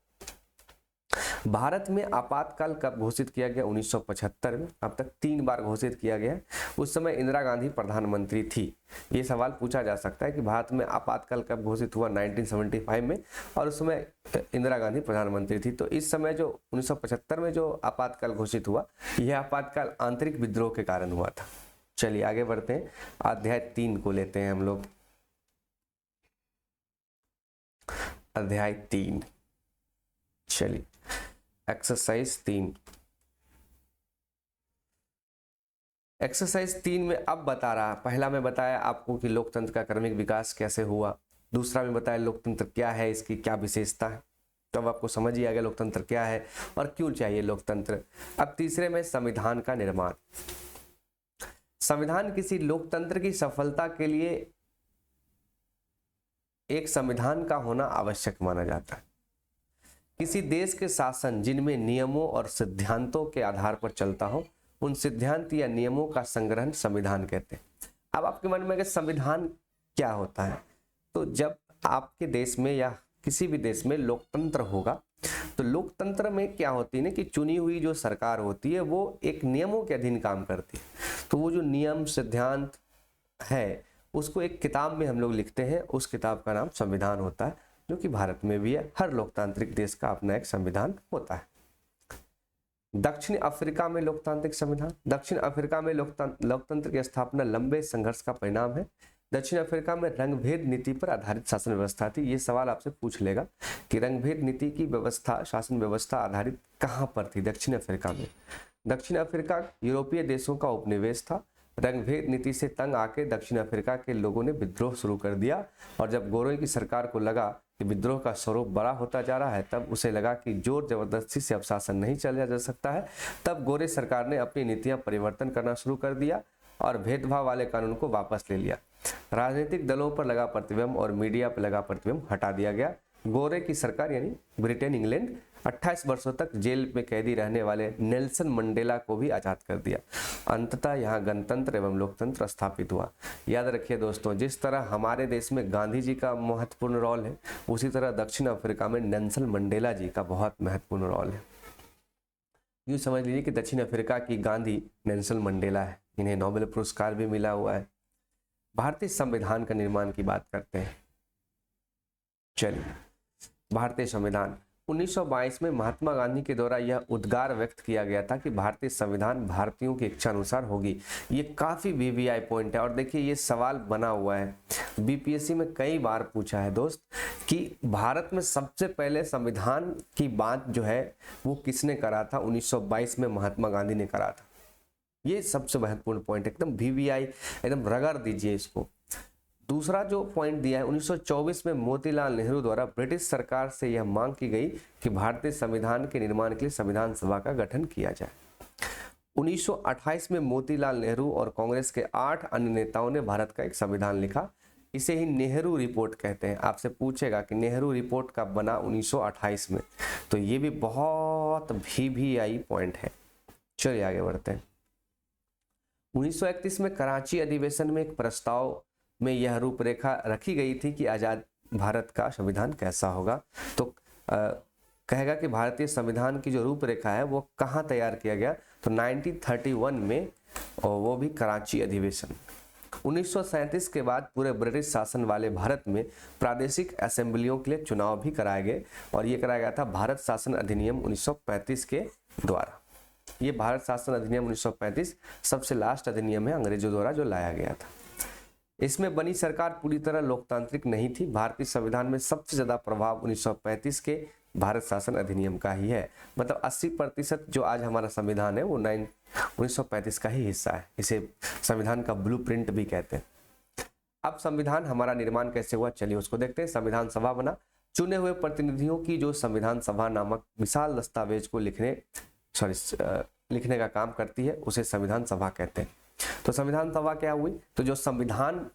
भारत में आपातकाल कब घोषित किया गया? 1975 में। अब तक 3 बार घोषित किया गया है। उस समय इंदिरा गांधी प्रधानमंत्री थी। ये सवाल पूछा जा सकता है कि भारत में आपातकाल कब घोषित हुआ? 1975 में, और उस समय इंदिरा गांधी प्रधानमंत्री थी। तो इस समय जो 1975 में जो आपातकाल घोषित हुआ, यह आपातकाल आंतरिक विद्रोह के कारण हुआ था। चलिए आगे बढ़ते हैं, अध्याय 3 को लेते हैं हम लोग। अध्याय 3, चलिए एक्सरसाइज 3। एक्सरसाइज 3 में अब बता रहा, पहला में बताया आपको कि लोकतंत्र का क्रमिक विकास कैसे हुआ, दूसरा में बताया लोकतंत्र क्या है, इसकी क्या विशेषता है। तो अब आपको समझ ही आ गया लोकतंत्र क्या है और क्यों चाहिए लोकतंत्र। अब तीसरे में संविधान का निर्माण। संविधान किसी लोकतंत्र की सफलता के लिए एक संविधान का होना आवश्यक माना जाता है। किसी देश के शासन जिनमें नियमों और सिद्धांतों के आधार पर चलता हो, उन सिद्धांत या नियमों का संग्रहण संविधान कहते हैं। अब आपके मन में संविधान क्या होता है, तो जब आपके देश में या किसी भी देश में लोकतंत्र होगा, तो लोकतंत्र में क्या होती है ना कि चुनी हुई जो सरकार होती है वो एक नियमों के अधीन काम करती है। तो वो जो नियम सिद्धांत है उसको एक किताब में हम लोग लिखते हैं, उस किताब का नाम संविधान होता है, जो कि भारत में भी है। हर लोकतांत्रिक देश का अपना एक संविधान होता है। दक्षिण अफ्रीका में लोकतांत्रिक संविधान। दक्षिण अफ्रीका में लोकतंत्र की स्थापना लंबे संघर्ष का परिणाम है। दक्षिण अफ्रीका में रंगभेद नीति पर आधारित शासन व्यवस्था थी। ये सवाल आपसे पूछ लेगा कि रंगभेद नीति की व्यवस्था, शासन व्यवस्था आधारित कहाँ पर थी? दक्षिण अफ्रीका में। दक्षिण अफ्रीका यूरोपीय देशों का उपनिवेश था। रंगभेद नीति से तंग आके दक्षिण अफ्रीका के लोगों ने विद्रोह शुरू कर दिया, और जब गोरों की सरकार को लगा कि विद्रोह का स्वरूप बड़ा होता जा रहा है, तब उसे लगा कि जोर जबरदस्ती से अब शासन नहीं चला जा सकता है। तब गोरे सरकार ने अपनी नीतियां परिवर्तन करना शुरू कर दिया और भेदभाव वाले कानून को वापस ले लिया। राजनीतिक दलों पर लगा प्रतिबंध और मीडिया पर लगा प्रतिबंध हटा दिया गया। गोरे की सरकार यानी ब्रिटेन, इंग्लैंड 28 वर्षों तक जेल में कैदी रहने वाले नेल्सन मंडेला को भी आजाद कर दिया। अंततः यहाँ गणतंत्र एवं लोकतंत्र स्थापित हुआ। याद रखिए दोस्तों, जिस तरह हमारे देश में गांधी जी का महत्वपूर्ण रोल है, उसी तरह दक्षिण अफ्रीका में नेल्सन मंडेला जी का बहुत महत्वपूर्ण रोल है। यूँ समझ लीजिए कि दक्षिण अफ्रीका की गांधी नेल्सन मंडेला है। इन्हें नोबेल पुरस्कार भी मिला हुआ है। भारतीय संविधान का निर्माण की बात करते हैं। चलिए, भारतीय संविधान 1922 में महात्मा गांधी के द्वारा यह उद्गार व्यक्त किया गया था कि भारतीय संविधान भारतीयों की इच्छा अनुसार होगी। ये काफी वीवीआई पॉइंट है, और देखिए ये सवाल बना हुआ है, बीपीएससी में कई बार पूछा है दोस्त कि भारत में सबसे पहले संविधान की बात जो है वो किसने करा था? 1922 में महात्मा गांधी ने करा था। ये सबसे महत्वपूर्ण पॉइंट, एकदम वीवीआई, एकदम रगड़ दीजिए इसको। दूसरा जो पॉइंट दिया है, 1924 में मोतीलाल नेहरू द्वारा ब्रिटिश सरकार से यह मांग की गई कि भारतीय संविधान के निर्माण के लिए संविधान सभा का गठन किया जाए। 1928 में मोतीलाल नेहरू और कांग्रेस के 8 अन्य नेताओं ने भारत का एक संविधान लिखा। इसे ही नेहरू रिपोर्ट कहते हैं। आपसे पूछेगा कि नेहरू रिपोर्ट कब बना? 1928 में। तो ये भी बहुत वीवीआई पॉइंट है। चलिए आगे बढ़ते हैं। 1931 में कराची अधिवेशन में एक प्रस्ताव में यह रूपरेखा रखी गई थी कि आजाद भारत का संविधान कैसा होगा। तो कहेगा कि भारतीय संविधान की जो रूपरेखा है वो कहाँ तैयार किया गया? तो 1931 में, और वो भी कराची अधिवेशन। 1937 के बाद पूरे ब्रिटिश शासन वाले भारत में प्रादेशिक असेंबलियों के लिए चुनाव भी कराए गए, और ये कराया गया था भारत शासन अधिनियम 1935 के द्वारा। ये भारत शासन अधिनियम 1935 सबसे लास्ट अधिनियम है अंग्रेजों द्वारा जो लाया गया था। इसमें बनी सरकार पूरी तरह लोकतांत्रिक नहीं थी। भारतीय संविधान में सबसे ज्यादा प्रभाव 1935 के भारत शासन अधिनियम का ही है। मतलब 80% जो आज हमारा संविधान है वो 1935 का ही हिस्सा है। इसे संविधान का ब्लूप्रिंट भी कहते हैं। अब संविधान हमारा निर्माण कैसे हुआ, चलिए उसको देखते हैं। संविधान सभा बना। चुने हुए प्रतिनिधियों की जो संविधान सभा नामक विशाल दस्तावेज को लिखने का काम करती है, उसे संविधान सभा कहते हैं। तो संविधान सभा क्या हुई? तो जो संविधान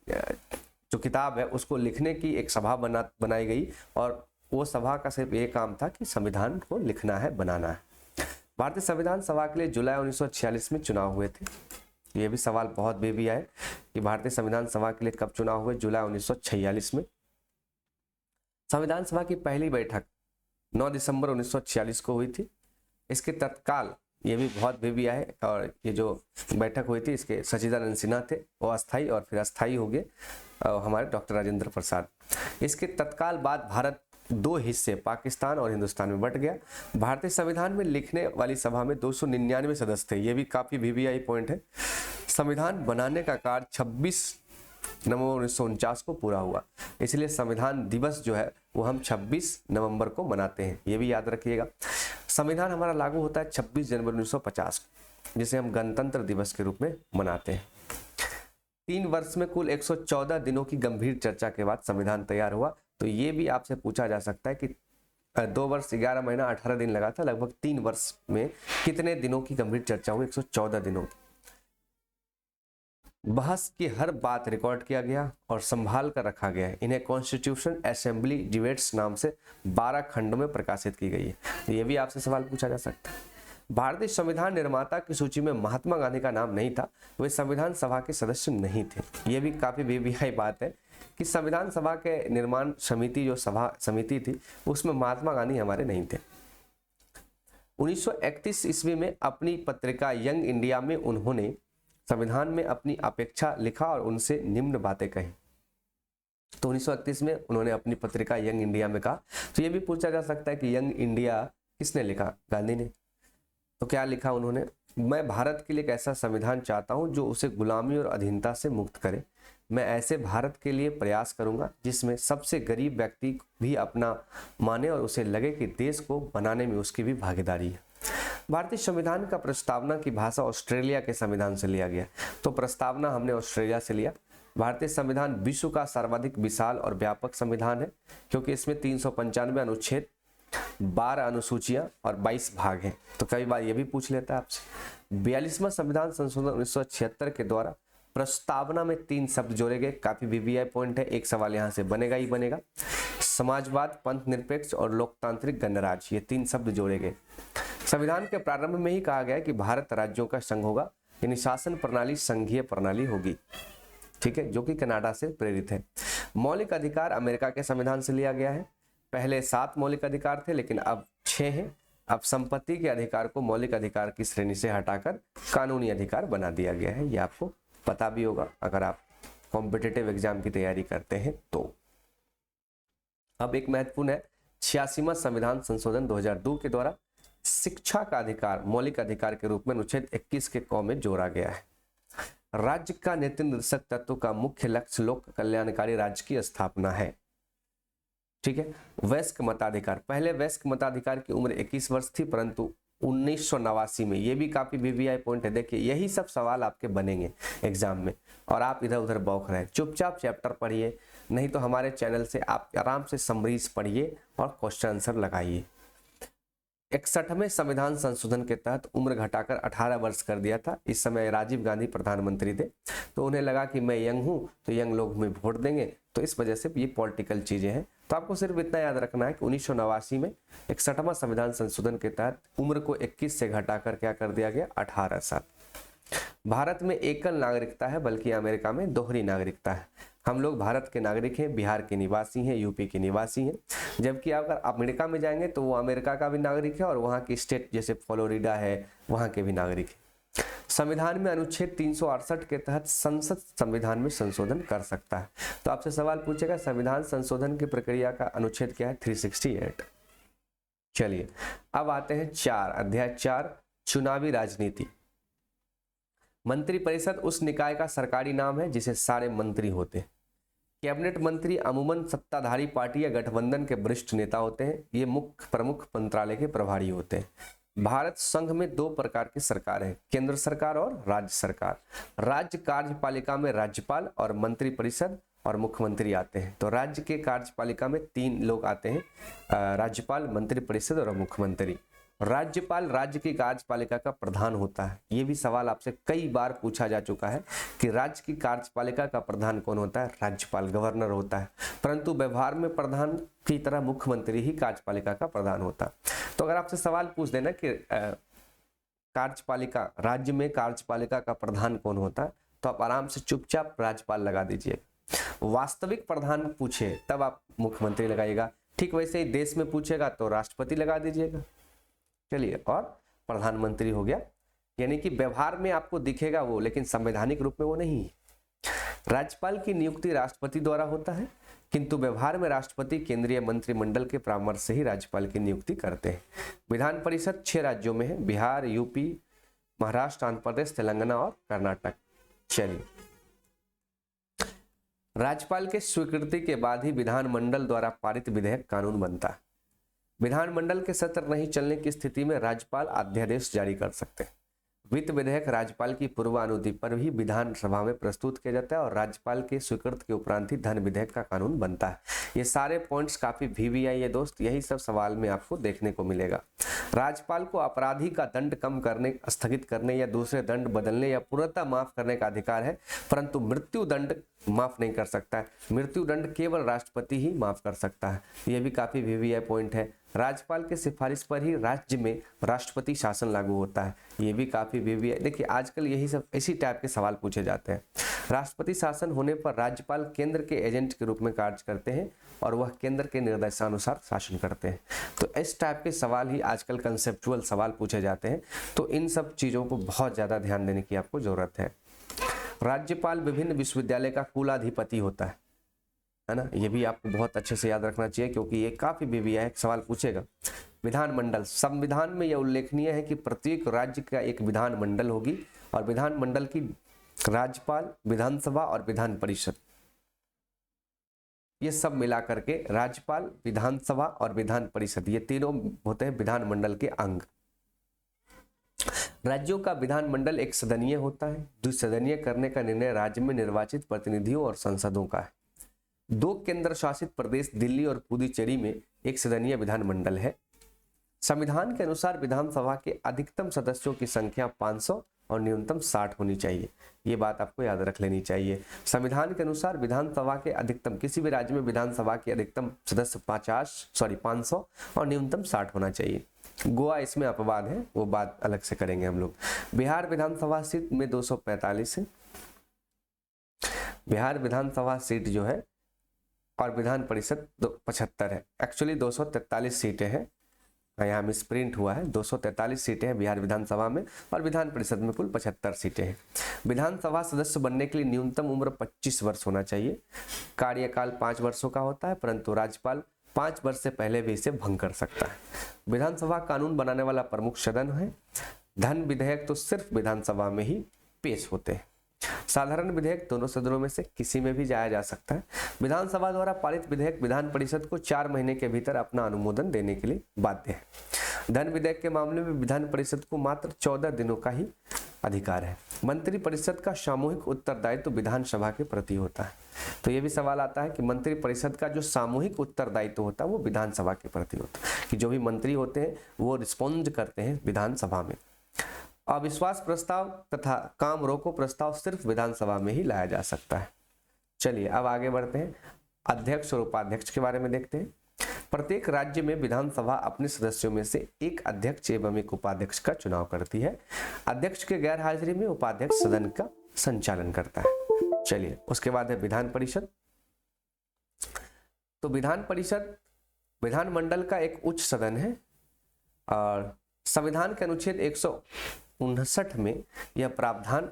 जो किताब है उसको लिखने की एक सभा बनाई गई, और वो सभा का सिर्फ ये काम था कि संविधान को लिखना है, बनाना है। भारतीय संविधान सभा के लिए जुलाई 1946 में चुनाव हुए थे। ये भी सवाल बहुत बेबी है कि भारतीय संविधान सभा के लिए कब चुनाव हुए? जुलाई 1946 में। संविधान सभा की पहली बैठक 9 दिसंबर 1946 को हुई थी। इसके तत्काल, ये भी बहुत भी है, और ये जो बैठक हुई थी इसके सच्चिदानंद सिन्हा थे, वो अस्थाई और फिर अस्थाई हो गए हमारे डॉक्टर राजेंद्र प्रसाद। इसके तत्काल बाद भारत दो हिस्से पाकिस्तान और हिंदुस्तान में बंट गया। भारतीय संविधान में लिखने वाली सभा में 299 सदस्य थे, ये भी काफी वीवीआई पॉइंट है। संविधान बनाने का कार्य 26 नवंबर 1949 को पूरा हुआ, इसलिए संविधान दिवस जो है वो हम 26 नवंबर को मनाते हैं, ये भी याद रखिएगा। संविधान हमारा लागू होता है 26 जनवरी 1950 को, जिसे हम गणतंत्र दिवस के रूप में मनाते हैं। 3 वर्ष में कुल 114 दिनों की गंभीर चर्चा के बाद संविधान तैयार हुआ। तो ये भी आपसे पूछा जा सकता है कि 2 वर्ष 11 महीना 18 दिन लगा था, लगभग 3 वर्ष में कितने दिनों की गंभीर चर्चा हुई? 114 दिनों की। बहस की हर बात रिकॉर्ड किया गया और संभाल कर रखा गया है। इन्हें कॉन्स्टिट्यूशन असेंबली डिबेट्स नाम से 12 खंडों में प्रकाशित की गई है। तो ये भी आपसे सवाल पूछा जा सकता है। भारतीय संविधान निर्माता की सूची में महात्मा गांधी का नाम नहीं था, वे संविधान सभा के सदस्य नहीं थे। ये भी काफी बेबीहाई बात है कि संविधान सभा के निर्माण समिति जो समिति थी उसमें महात्मा गांधी हमारे नहीं थे। 1931 ईस्वी में अपनी पत्रिका यंग इंडिया में उन्होंने संविधान में अपनी अपेक्षा लिखा और उनसे निम्न बातें कही। तो 1931 में उन्होंने अपनी पत्रिका यंग इंडिया में कहा। तो ये भी पूछा जा सकता है कि यंग इंडिया किसने लिखा? गांधी ने। तो क्या लिखा उन्होंने? मैं भारत के लिए एक ऐसा संविधान चाहता हूं जो उसे गुलामी और अधीनता से मुक्त करे। मैं ऐसे भारत के लिए प्रयास करूंगा जिसमें सबसे गरीब व्यक्ति भी अपना माने और उसे लगे कि देश को बनाने में उसकी भी भागीदारी है। भारतीय संविधान का प्रस्तावना की भाषा ऑस्ट्रेलिया के संविधान से लिया गया। तो प्रस्तावना हमने ऑस्ट्रेलिया से लिया। भारतीय संविधान विश्व का सर्वाधिक विशाल और व्यापक संविधान है, क्योंकि इसमें 395 अनुच्छेद, 12 अनुसूचियां और 22 भाग हैं। तो कई बार ये भी पूछ लेता है आपसे। 42वां संविधान संशोधन 1976 के द्वारा प्रस्तावना में 3 शब्द जोड़े गए। काफी वीवीआई पॉइंट है, एक सवाल यहाँ से बनेगा ही बनेगा। समाजवाद, पंथ निरपेक्ष और लोकतांत्रिक गणराज्य, ये 3 शब्द जोड़े गए। संविधान के प्रारंभ में ही कहा गया कि भारत राज्यों का संघ होगा, यानी शासन प्रणाली संघीय प्रणाली होगी, ठीक है, जो कि कनाडा से प्रेरित है। मौलिक अधिकार अमेरिका के संविधान से लिया गया है। पहले 7 मौलिक अधिकार थे, लेकिन अब 6 हैं। अब संपत्ति के अधिकार को मौलिक अधिकार की श्रेणी से हटाकर कानूनी अधिकार बना दिया गया है। ये आपको पता भी होगा अगर आप कॉम्पिटिटिव एग्जाम की तैयारी करते हैं तो। अब एक महत्वपूर्ण है 86वां संविधान संशोधन 2002 के द्वारा शिक्षा का अधिकार मौलिक अधिकार के रूप में अनुच्छेद 21 के क में जोड़ा गया है। राज्य का नीति निर्देशक तत्व का मुख्य लक्ष्य लोक कल्याणकारी राज्य की स्थापना है, ठीक है। वयस्क मताधिकार, पहले वयस्क मताधिकार की उम्र 21 वर्ष थी, परंतु 1989 में, ये भी काफी वीवीआई पॉइंट है। देखिए यही सब सवाल आपके बनेंगे एग्जाम में और आप इधर उधर बौख रहे हैं। चुपचाप चैप्टर पढ़िए, नहीं तो हमारे चैनल से आप आराम से समरीज पढ़िए और क्वेश्चन आंसर लगाइए। 61वें संविधान संशोधन के तहत उम्र घटाकर 18 वर्ष कर दिया था। इस समय राजीव गांधी प्रधानमंत्री थे, तो उन्हें लगा कि मैं यंग हूं तो यंग लोग हमें वोट देंगे, तो इस वजह से ये पॉलिटिकल चीजें हैं। तो आपको सिर्फ इतना याद रखना है कि 1989 में 61वां संविधान संशोधन के तहत उम्र को 21 से घटाकर क्या कर दिया गया? 18 साल। भारत में एकल नागरिकता है, बल्कि अमेरिका में दोहरी नागरिकता है। हम लोग भारत के नागरिक हैं, बिहार के निवासी हैं, यूपी के निवासी हैं, जबकि अगर अमेरिका में जाएंगे तो वो अमेरिका का भी नागरिक है और वहाँ की स्टेट जैसे फ्लोरिडा है वहाँ के भी नागरिक है। संविधान में अनुच्छेद 368 के तहत संसद संविधान में संशोधन कर सकता है। तो आपसे सवाल पूछेगा संविधान संशोधन की प्रक्रिया का अनुच्छेद क्या है? 368। चलिए अब आते हैं अध्याय 4 चुनावी राजनीति। मंत्रिपरिषद उस निकाय का सरकारी नाम है जिसे सारे मंत्री होते हैं। कैबिनेट मंत्री अमूमन सत्ताधारी पार्टी या गठबंधन के वरिष्ठ नेता होते हैं। ये मुख्य प्रमुख मंत्रालय के प्रभारी होते हैं। भारत संघ में 2 प्रकार की सरकार है, केंद्र सरकार और राज्य सरकार। राज्य कार्यपालिका में राज्यपाल और मंत्रिपरिषद और मुख्यमंत्री आते हैं। तो राज्य के कार्यपालिका में 3 लोग आते हैं, राज्यपाल, मंत्रिपरिषद और मुख्यमंत्री। राज्यपाल राज्य की कार्यपालिका का प्रधान होता है। ये भी सवाल आपसे कई बार पूछा जा चुका है कि राज्य की कार्यपालिका का प्रधान कौन होता है? राज्यपाल, गवर्नर होता है। परंतु व्यवहार में प्रधान की तरह मुख्यमंत्री ही कार्यपालिका का प्रधान होता है। तो अगर आपसे सवाल पूछ देना कि कार्यपालिका, राज्य में कार्यपालिका का प्रधान कौन होता है, तो आप आराम से चुपचाप राज्यपाल लगा दीजिए। वास्तविक प्रधान पूछे तब आप मुख्यमंत्री लगाइएगा। ठीक वैसे ही देश में पूछेगा तो राष्ट्रपति लगा दीजिएगा। चलिए, और प्रधानमंत्री हो गया, यानी कि व्यवहार में आपको दिखेगा वो, लेकिन संवैधानिक रूप में वो नहीं है। राज्यपाल की नियुक्ति राष्ट्रपति द्वारा होता है, किंतु व्यवहार में राष्ट्रपति केंद्रीय मंत्रिमंडल के परामर्श से ही राज्यपाल की नियुक्ति करते हैं। विधान परिषद 6 राज्यों में है, बिहार, यूपी, महाराष्ट्र, आंध्र प्रदेश, तेलंगाना और कर्नाटक। चलिए, राज्यपाल के स्वीकृति के बाद ही विधानमंडल द्वारा पारित विधेयक कानून बनता है। विधानमंडल के सत्र नहीं चलने की स्थिति में राज्यपाल अध्यादेश जारी कर सकते हैं। वित्त विधेयक राज्यपाल की पूर्वानुमति पर भी विधानसभा में प्रस्तुत किया जाता है और राज्यपाल के स्वीकृति के उपरांत ही धन विधेयक का कानून बनता है। ये सारे पॉइंट्स काफी VVI है दोस्त, यही सब सवाल में आपको देखने को मिलेगा। राज्यपाल को अपराधी का दंड कम करने, स्थगित करने या दूसरे दंड बदलने या पूर्णतः माफ करने का अधिकार है, परंतु मृत्यु दंड माफ नहीं कर सकता है। मृत्यु दंड केवल राष्ट्रपति ही माफ कर सकता है। यह भी काफी VVI पॉइंट है। राज्यपाल के सिफारिश पर ही राज्य में राष्ट्रपति शासन लागू होता है। ये भी काफी VVI। देखिए, आजकल यही सब इसी टाइप के सवाल पूछे जाते हैं। राष्ट्रपति शासन होने पर राज्यपाल केंद्र के एजेंट के रूप में कार्य करते हैं और वह केंद्र के निर्देशानुसार शासन करते हैं। तो इस टाइप के सवाल ही आजकल कंसेप्चुअल सवाल पूछे जाते हैं। तो इन सब चीजों को बहुत ज्यादा ध्यान देने की आपको जरूरत है। राज्यपाल विभिन्न विश्वविद्यालय का कुलाधिपति होता है ना। ये भी आपको बहुत अच्छे से याद रखना चाहिए, क्योंकि ये काफी VVI सवाल पूछेगा। विधानमंडल, संविधान में यह उल्लेखनीय है कि प्रत्येक राज्य का एक विधानमंडल होगी और विधानमंडल की राज्यपाल, विधानसभा और विधान परिषद, ये सब मिला करके राज्यपाल, विधानसभा और विधान परिषद, ये तीनों होते हैं विधानमंडल के अंग। राज्यों का विधानमंडल एक सदनीय होता है। द्विसदनीय करने का निर्णय राज्य में निर्वाचित प्रतिनिधियों और सांसदों का है। 2 केंद्र शासित प्रदेश दिल्ली और पुडुचेरी में एक सदनीय विधानमंडल है। संविधान के अनुसार विधानसभा के अधिकतम सदस्यों की संख्या 500 और न्यूनतम 60 होनी चाहिए। ये बात आपको याद रख लेनी चाहिए। संविधान के अनुसार विधानसभा के अधिकतम, किसी भी राज्य में विधानसभा के अधिकतम सदस्य 500 और न्यूनतम 60 होना चाहिए। गोवा इसमें अपवाद है, वो बात अलग से करेंगे हम लोग। बिहार विधानसभा सीट में 245 है। बिहार विधानसभा सीट जो है और विधान परिषद 75 है। एक्चुअली 243 सीटें हैं, यहाँ मिसप्रिंट हुआ है। 243 सीटें हैं बिहार विधानसभा में और विधान परिषद में कुल 75 सीटें हैं। विधानसभा सदस्य बनने के लिए न्यूनतम उम्र 25 वर्ष होना चाहिए। कार्यकाल 5 वर्षों का होता है, परंतु राज्यपाल 5 वर्ष से पहले भी इसे भंग कर सकता है। विधानसभा कानून बनाने वाला प्रमुख सदन है। धन विधेयक तो सिर्फ विधानसभा में ही पेश होते हैं। साधारण विधेयक दोनों सदनों में से किसी में भी जाया जा सकता है। विधानसभा द्वारा पारित विधेयक विधान परिषद को 4 महीने के भीतर अपना अनुमोदन देने के लिए बाध्य है। धन विधेयक के मामले में विधान परिषद को मात्र 14 दिनों का ही अधिकार है। मंत्री परिषद का सामूहिक उत्तरदायित्व विधानसभा के प्रति होता है। तो ये भी सवाल आता है कि मंत्री परिषद का जो सामूहिक उत्तरदायित्व होता है वो विधानसभा के प्रति होता है, कि जो भी मंत्री होते हैं वो रिस्पॉन्ड करते हैं विधानसभा में। अविश्वास प्रस्ताव तथा काम रोको प्रस्ताव सिर्फ विधानसभा में ही लाया जा सकता है। चलिए अब आगे बढ़ते हैं, अध्यक्ष और उपाध्यक्ष के बारे में देखते हैं। प्रत्येक राज्य में विधानसभा अपने सदस्यों में से एक अध्यक्ष एवं एक उपाध्यक्ष का चुनाव करती है। अध्यक्ष के गैर हाजिरी में उपाध्यक्ष सदन का संचालन करता है। चलिए उसके बाद है विधान परिषद। तो विधान परिषद विधानमंडल का एक उच्च सदन है और संविधान के अनुच्छेद 159 में यह प्रावधान,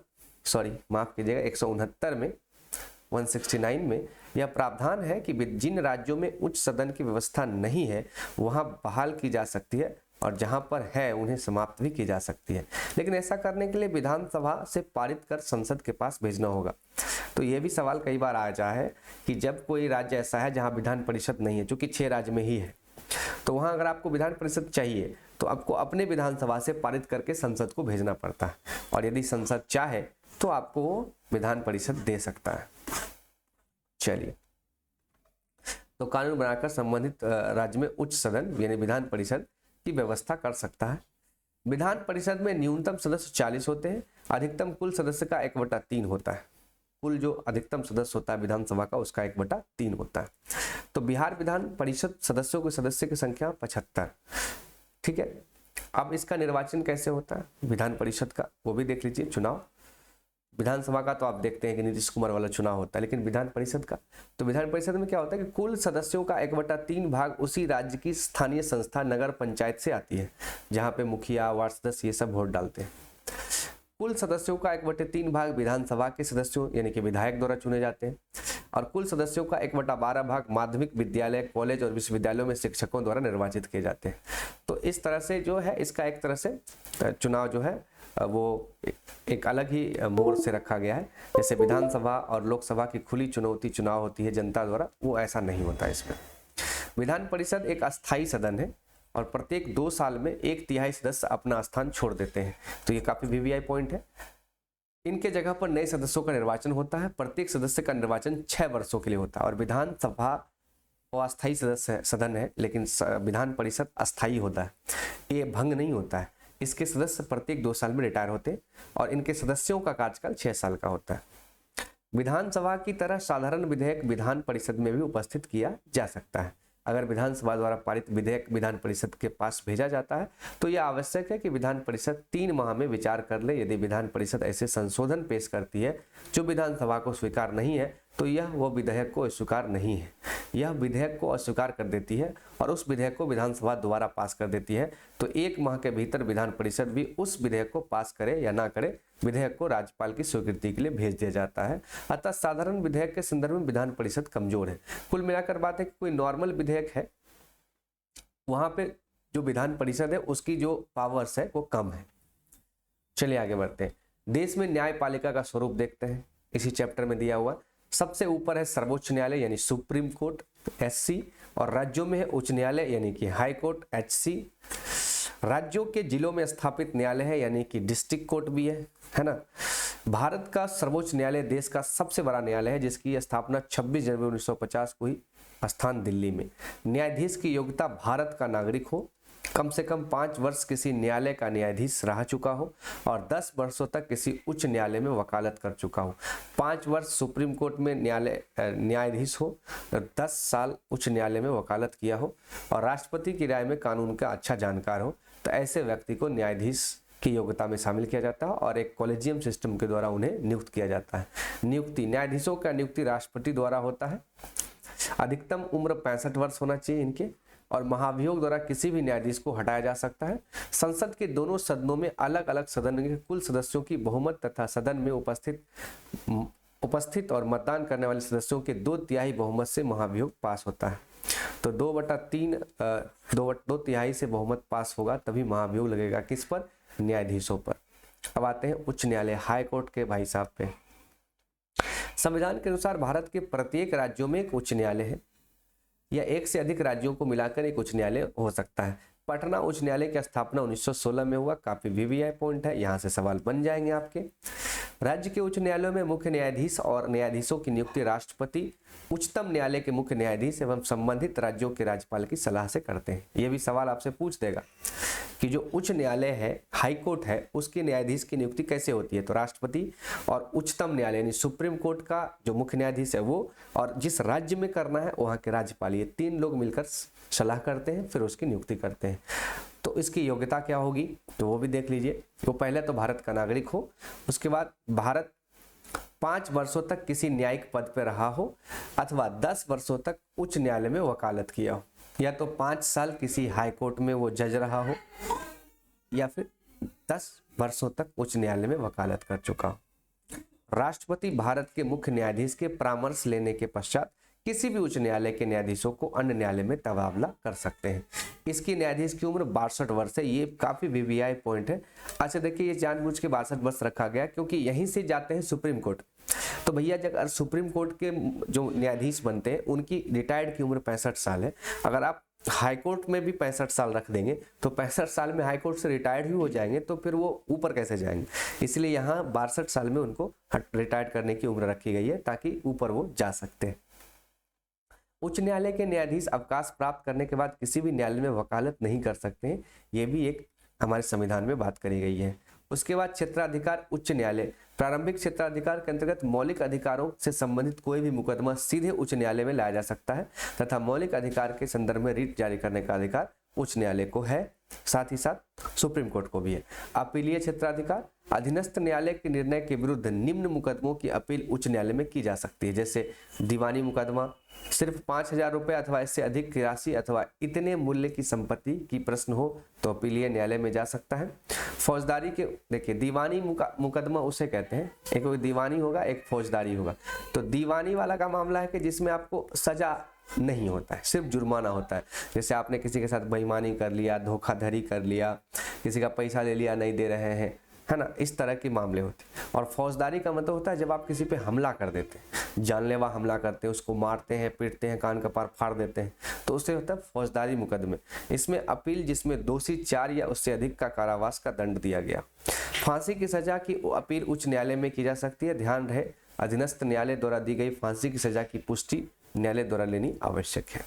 माफ कीजिएगा 169 में 169 में यह प्रावधान है कि जिन राज्यों में उच्च सदन की व्यवस्था नहीं है वहां बहाल की जा सकती है और जहां पर है उन्हें समाप्त भी की जा सकती है। लेकिन ऐसा करने के लिए विधानसभा से पारित कर संसद के पास भेजना होगा। तो यह भी सवाल कई बार आया है कि जब कोई राज्य ऐसा है जहां विधान परिषद नहीं है, चूंकि 6 राज्य में ही है, तो वहां अगर आपको विधान परिषद चाहिए तो आपको अपने विधानसभा से पारित करके संसद को भेजना पड़ता है, और यदि संसद चाहे तो आपको वो विधान परिषद दे सकता है। चलिए, तो कानून बनाकर संबंधित राज्य में उच्च सदन यानी विधान परिषद की व्यवस्था कर सकता है। विधान परिषद में न्यूनतम सदस्य 40 होते हैं। अधिकतम कुल सदस्य का 1/3 होता है। कुल जो अधिकतम सदस्य होता है विधानसभा का उसका 1/3 होता है। तो बिहार विधान परिषद सदस्य की संख्या 75। ठीक है, अब इसका निर्वाचन कैसे होता है विधान परिषद का, वो भी देख लीजिए। चुनाव विधानसभा का तो आप देखते हैं कि नीतीश कुमार वाला चुनाव होता है, लेकिन विधान परिषद का, तो विधान परिषद में क्या होता है कि कुल सदस्यों का 1/3 भाग उसी राज्य की स्थानीय संस्था नगर पंचायत से आती है, जहां पे मुखिया, वार्ड सदस्य ये सब वोट डालते हैं। कुल सदस्यों का 1/3 भाग विधानसभा के सदस्यों यानी कि विधायक द्वारा चुने जाते हैं, और कुल सदस्यों का 1/12 भाग माध्यमिक विद्यालय, कॉलेज और विश्वविद्यालयों में शिक्षकों द्वारा निर्वाचित किए जाते हैं। तो इस तरह से जो है इसका एक तरह से चुनाव जो है वो एक अलग ही मोड़ से रखा गया है। जैसे विधानसभा और लोकसभा की खुली चुनौती चुनाव होती है जनता द्वारा, वो ऐसा नहीं होता इसमें। विधान परिषद एक अस्थायी सदन है और प्रत्येक 2 साल में 1/3 सदस्य अपना स्थान छोड़ देते हैं, तो ये काफी वीवीआई पॉइंट है। इनके जगह पर नए सदस्यों का निर्वाचन होता है। प्रत्येक सदस्य का निर्वाचन 6 वर्षों के लिए होता है। और विधानसभा अस्थायी सदस्य सदन है, लेकिन विधान परिषद अस्थायी होता है, ये भंग नहीं होता है। इसके सदस्य प्रत्येक 2 साल में रिटायर होते हैं और इनके सदस्यों का कार्यकाल 6 साल का होता है। विधानसभा की तरह साधारण विधेयक विधान परिषद में भी उपस्थित किया जा सकता है। अगर विधानसभा द्वारा पारित विधेयक विधान परिषद के पास भेजा जाता है तो यह आवश्यक है कि विधान परिषद 3 माह में विचार कर ले। यदि विधान परिषद ऐसे संशोधन पेश करती है जो विधानसभा को स्वीकार नहीं है तो यह वो विधेयक को अस्वीकार नहीं है, यह विधेयक को अस्वीकार कर देती है और उस विधेयक को विधानसभा दोबारा पास कर देती है। तो 1 माह के भीतर विधान परिषद भी उस विधेयक को पास करे या ना करे, विधेयक को राज्यपाल की स्वीकृति के लिए भेज दिया जाता है। अतः साधारण विधेयक के संदर्भ में विधान परिषद कमजोर है। कुल मिलाकर बात है कि कोई नॉर्मल विधेयक है वहां पे जो विधान परिषद है उसकी जो पावर्स है वो कम है। चलिए आगे बढ़ते हैं। देश में न्यायपालिका का स्वरूप देखते हैं, इसी चैप्टर में दिया हुआ। सबसे ऊपर है सर्वोच्च न्यायालय यानी सुप्रीम कोर्ट SC, और राज्यों में है उच्च न्यायालय यानी कि हाई कोर्ट HC। राज्यों के जिलों में स्थापित न्यायालय है यानी कि डिस्ट्रिक्ट कोर्ट भी है ना। भारत का सर्वोच्च न्यायालय देश का सबसे बड़ा न्यायालय है, जिसकी स्थापना 26 जनवरी 1950 को हुई, स्थान दिल्ली में। न्यायाधीश की योग्यता भारत का नागरिक हो, कम से कम 5 वर्ष किसी न्यायालय का न्यायाधीश रह चुका हो और 10 वर्षों तक किसी उच्च न्यायालय में वकालत कर चुका हो। 5 वर्ष सुप्रीम कोर्ट में न्यायाधीश हो, 10 साल उच्च न्यायालय में वकालत किया हो और राष्ट्रपति की राय में कानून का अच्छा जानकार हो, तो ऐसे व्यक्ति को न्यायाधीश की योग्यता में शामिल किया जाता है और एक कॉलेजियम सिस्टम के द्वारा उन्हें नियुक्त किया जाता है। नियुक्ति, न्यायाधीशों का नियुक्ति राष्ट्रपति द्वारा होता है। अधिकतम उम्र 65 वर्ष होना चाहिए इनके, और महाभियोग द्वारा किसी भी न्यायाधीश को हटाया जा सकता है। संसद के दोनों सदनों में अलग अलग सदन के कुल सदस्यों की बहुमत तथा सदन में उपस्थित और मतदान करने वाले सदस्यों के 2/3 बहुमत से महाभियोग पास होता है। तो 2/3 से बहुमत पास होगा तभी महाभियोग लगेगा, किस पर? न्यायाधीशों पर। अब आते हैं उच्च न्यायालय, हाई कोर्ट के भाई साहब पे। संविधान के अनुसार भारत के प्रत्येक राज्यों में एक उच्च न्यायालय है या एक से अधिक राज्यों को मिलाकर एक उच्च न्यायालय हो सकता है। पटना उच्च न्यायालय की स्थापना 1916 में हुआ, काफी वीवीआई पॉइंट है, यहाँ से सवाल बन जाएंगे आपके। राज्य के उच्च न्यायालयों में मुख्य न्यायाधीश और न्यायाधीशों की नियुक्ति राष्ट्रपति उच्चतम न्यायालय के मुख्य न्यायाधीश एवं संबंधित राज्यों के राज्यपाल की सलाह से करते हैं। ये भी सवाल आपसे पूछ देगा कि जो उच्च न्यायालय है, हाई कोर्ट है, उसके न्यायाधीश की नियुक्ति कैसे होती है? तो राष्ट्रपति और उच्चतम न्यायालय यानी सुप्रीम कोर्ट का जो मुख्य न्यायाधीश है वो, और जिस राज्य में करना है वहाँ के राज्यपाल, ये 3 लोग मिलकर सलाह करते हैं, फिर उसकी नियुक्ति करते हैं। तो इसकी योग्यता क्या होगी तो वो भी देख लीजिए। वो पहले तो भारत का नागरिक हो, उसके बाद भारत 5 वर्षों तक किसी न्यायिक पद पर रहा हो अथवा 10 वर्षों तक उच्च न्यायालय में वकालत किया हो, या तो 5 साल किसी हाई कोर्ट में वो जज रहा हो या फिर 10 वर्षों तक उच्च न्यायालय में वकालत कर चुका हो। राष्ट्रपति भारत के मुख्य न्यायाधीश के परामर्श लेने के पश्चात किसी भी उच्च न्यायालय के न्यायाधीशों को अन्य न्यायालय में तबादला कर सकते हैं। इसकी न्यायाधीश की उम्र 62 वर्ष है, ये काफी वीवीआई पॉइंट है। अच्छा देखिए, ये जानबूझ के 62 वर्ष रखा गया क्योंकि यहीं से जाते हैं सुप्रीम कोर्ट। तो भैया अगर सुप्रीम कोर्ट के जो न्यायाधीश बनते हैं उनकी रिटायर्ड की उम्र 65 साल है, अगर आप हाई कोर्ट में भी 65 साल रख देंगे तो 65 साल में हाई कोर्ट से रिटायर्ड भी हो जाएंगे, तो फिर वो ऊपर कैसे जाएंगे? इसलिए यहाँ 62 साल में उनको रिटायर्ड करने की उम्र रखी गई है ताकि ऊपर वो जा सकते हैं। उच्च न्यायालय के न्यायाधीश अवकाश प्राप्त करने के बाद किसी भी न्यायालय में वकालत नहीं कर सकते हैं, ये भी एक हमारे संविधान में बात करी गई है। उसके बाद क्षेत्राधिकार उच्च न्यायालय, प्रारंभिक क्षेत्राधिकार के अंतर्गत मौलिक अधिकारों से संबंधित कोई भी मुकदमा सीधे उच्च न्यायालय में लाया जा सकता है तथा मौलिक अधिकार के संदर्भ में रिट जारी करने का अधिकार उच्च न्यायालय को है, साथ ही साथ सुप्रीम कोर्ट को भी है। अपीलीय क्षेत्राधिकार, अधीनस्थ न्यायालय के निर्णय के विरुद्ध निम्न मुकदमों की अपील उच्च न्यायालय में की जा सकती है। जैसे दीवानी मुकदमा, सिर्फ 5,000 रुपये अथवा इससे अधिक की राशि अथवा इतने मूल्य की संपत्ति की प्रश्न हो तो अपीलीय न्यायालय में जा सकता है। फौजदारी के, देखिए दीवानी मुकदमा उसे कहते हैं, एक दीवानी होगा एक फौजदारी होगा। तो दीवानी वाला का मामला है कि जिसमें आपको सजा नहीं होता है, सिर्फ जुर्माना होता है। जैसे आपने किसी के साथ बेईमानी कर लिया, धोखाधड़ी कर लिया, किसी का पैसा ले लिया नहीं दे रहे हैं, है ना, इस तरह के मामले होते हैं। और फौजदारी का मतलब होता है जब आप किसी पे हमला कर देते हैं, जानलेवा हमला करते हैं, उसको मारते हैं, पीटते हैं, कान कपार फाड़ देते हैं, तो उससे होता है फौजदारी मुकदमे। इसमें अपील जिसमें दोषी 4 या उससे अधिक का कारावास का दंड दिया गया। फांसी की सजा की अपील उच्च न्यायालय में की जा सकती है। ध्यान रहे, अधीनस्थ न्यायालय द्वारा दी गई फांसी की सजा की पुष्टि न्यायालय द्वारा लेनी आवश्यक है।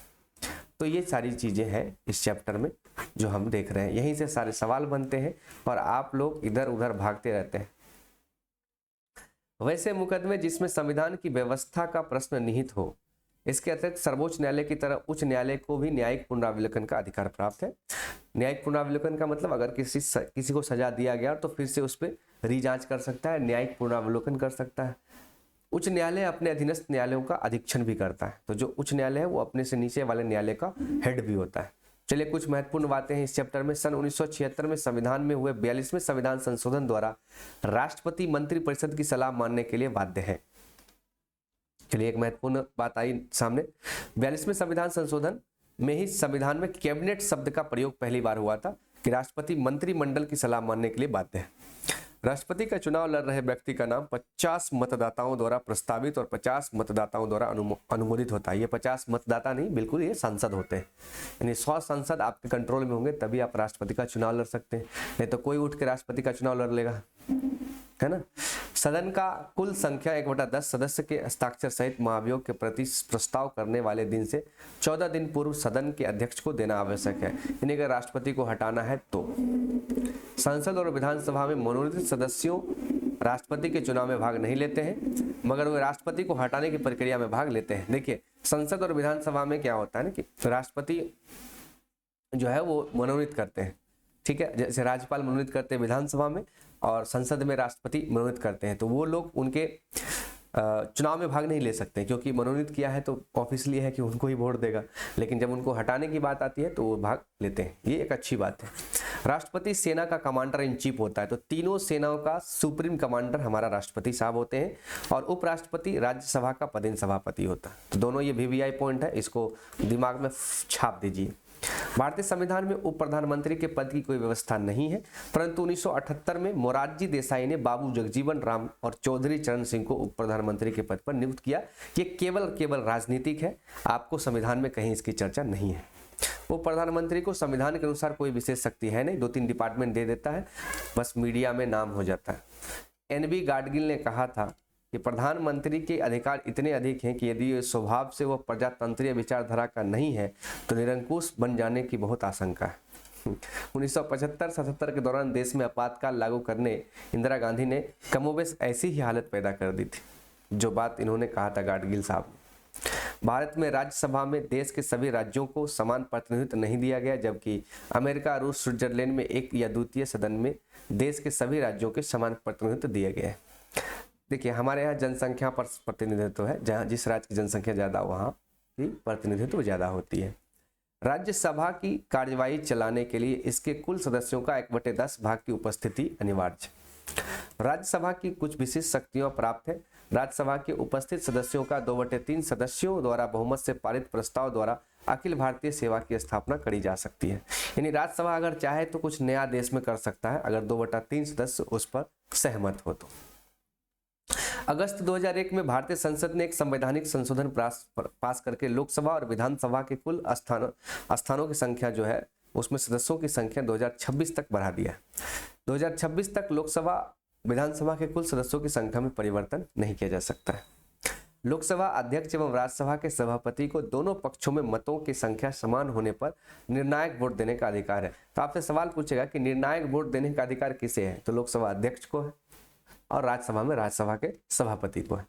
तो ये सारी चीजें हैं इस चैप्टर में जो हम देख रहे हैं। यहीं से सारे सवाल बनते हैं और आप लोग इधर उधर भागते रहते हैं। वैसे मुकदमे जिसमें संविधान की व्यवस्था का प्रश्न निहित हो। इसके अतिरिक्त सर्वोच्च न्यायालय की तरह उच्च न्यायालय को भी न्यायिक पुनरावलोकन का अधिकार प्राप्त है। न्यायिक पुनरावलोकन का मतलब अगर किसी को सजा दिया गया तो फिर से उस पर रीजांच कर सकता है, न्यायिक पुनरावलोकन कर सकता है। उच्च न्यायालय अपने अधीनस्थ न्यायालयों का अधीक्षण भी करता है। तो जो उच्च न्यायालय है वो अपने से नीचे वाले न्यायालय का हेड भी होता है। चलिए कुछ महत्वपूर्ण बातें हैं इस चैप्टर में। सन 1976 में संविधान में हुए 42वें संविधान संशोधन द्वारा राष्ट्रपति मंत्रिपरिषद की सलाह मानने के लिए बाध्य है। चलिए एक महत्वपूर्ण बात आई सामने। 42वें संविधान संशोधन में ही संविधान में कैबिनेट शब्द का प्रयोग पहली बार हुआ था कि राष्ट्रपति मंत्रिमंडल की सलाह मानने के लिए बाध्य है। राष्ट्रपति का चुनाव लड़ रहे व्यक्ति का नाम 50 मतदाताओं द्वारा प्रस्तावित और 50 मतदाताओं द्वारा अनुमोदित होता है। ये 50 मतदाता नहीं, बिल्कुल ये सांसद होते हैं, यानी 100 सांसद आपके कंट्रोल में होंगे तभी आप राष्ट्रपति का चुनाव लड़ सकते हैं, नहीं तो कोई उठ के राष्ट्रपति का चुनाव लड़ लेगा, है ना। सदन का कुल संख्या 1/10 सदस्य के हस्ताक्षर सहित महाभियोग के प्रति प्रस्ताव करने वाले दिन से 14 दिन पूर्व सदन के अध्यक्ष को देना आवश्यक है। यानी अगर राष्ट्रपति को हटाना है तो संसद और विधानसभा में मनोनीत सदस्यों राष्ट्रपति के चुनाव में भाग नहीं लेते हैं, मगर वे राष्ट्रपति को हटाने की प्रक्रिया में भाग लेते हैं। देखिए संसद और विधानसभा में क्या होता है ना कि राष्ट्रपति जो है वो मनोनीत करते हैं, ठीक है, जैसे राज्यपाल मनोनीत करते हैं विधानसभा में और संसद में राष्ट्रपति मनोनीत करते हैं। तो वो लोग उनके चुनाव में भाग नहीं ले सकते क्योंकि मनोनीत किया है तो ऑब्वियसली है कि उनको ही वोट देगा, लेकिन जब उनको हटाने की बात आती है तो वो भाग लेते हैं। ये एक अच्छी बात है। राष्ट्रपति सेना का कमांडर इन चीफ होता है, तो तीनों सेनाओं का सुप्रीम कमांडर हमारा राष्ट्रपति साहब होते हैं और उपराष्ट्रपति राज्यसभा का पदेन सभापति होता है। तो दोनों ये VVI पॉइंट है, इसको दिमाग में छाप दीजिए। भारतीय संविधान में उप प्रधानमंत्री के पद की कोई व्यवस्था नहीं है, परंतु 1978 में मोरारजी देसाई ने बाबू जगजीवन राम और चौधरी चरण सिंह को उप प्रधानमंत्री के पद पर नियुक्त किया। ये केवल राजनीतिक है, आपको संविधान में कहीं इसकी चर्चा नहीं है। उप प्रधानमंत्री को संविधान के अनुसार कोई विशेष शक्ति है नहीं, 2-3 डिपार्टमेंट दे देता है, बस मीडिया में नाम हो जाता है। NB गाडगिल ने कहा था कि प्रधानमंत्री के अधिकार इतने अधिक हैं कि यदि स्वभाव से वह प्रजातंत्रीय विचारधारा का नहीं है तो निरंकुश बन जाने की बहुत आशंका है। 1975-77 के दौरान देश में आपातकाल लागू करने इंदिरा गांधी ने कमोबेश ऐसी ही हालत पैदा कर दी थी, जो बात इन्होंने कहा था गाडगिल साहब ने। भारत में राज्यसभा में देश के सभी राज्यों को समान प्रतिनिधित्व नहीं दिया गया, जबकि अमेरिका, रूस, स्विट्जरलैंड में एक या द्वितीय सदन में देश के सभी राज्यों के समान प्रतिनिधित्व दिया गया है। देखिए हमारे यहाँ जनसंख्या पर प्रतिनिधित्व है, जहाँ जिस राज्य की जनसंख्या ज़्यादा वहाँ की प्रतिनिधित्व ज़्यादा होती है। राज्यसभा की कार्यवाही चलाने के लिए इसके कुल सदस्यों का 1/10 भाग की उपस्थिति अनिवार्य है। राज्यसभा की कुछ विशिष्ट शक्तियाँ प्राप्त है। राज्यसभा के उपस्थित सदस्यों का 2/3 सदस्यों द्वारा बहुमत से पारित प्रस्ताव द्वारा अखिल भारतीय सेवा की स्थापना करी जा सकती है। यानी राज्यसभा अगर चाहे तो कुछ नया देश में कर सकता है, अगर 2/3 सदस्य उस पर सहमत हो तो। अगस्त 2001 में भारतीय संसद ने एक संवैधानिक संशोधन पास करके लोकसभा और विधानसभा के कुल स्थानों की संख्या जो है उसमें सदस्यों की संख्या 2026 तक बढ़ा दिया। 2026 तक लोकसभा विधानसभा के कुल सदस्यों की संख्या में परिवर्तन नहीं किया जा सकता है। लोकसभा अध्यक्ष एवं राज्यसभा के सभापति को दोनों पक्षों में मतों की संख्या समान होने पर निर्णायक वोट देने का अधिकार है। तो आपसे सवाल पूछेगा कि निर्णायक वोट देने का अधिकार किसे है, तो लोकसभा अध्यक्ष को है और राज्यसभा में राज्यसभा के सभापति को है।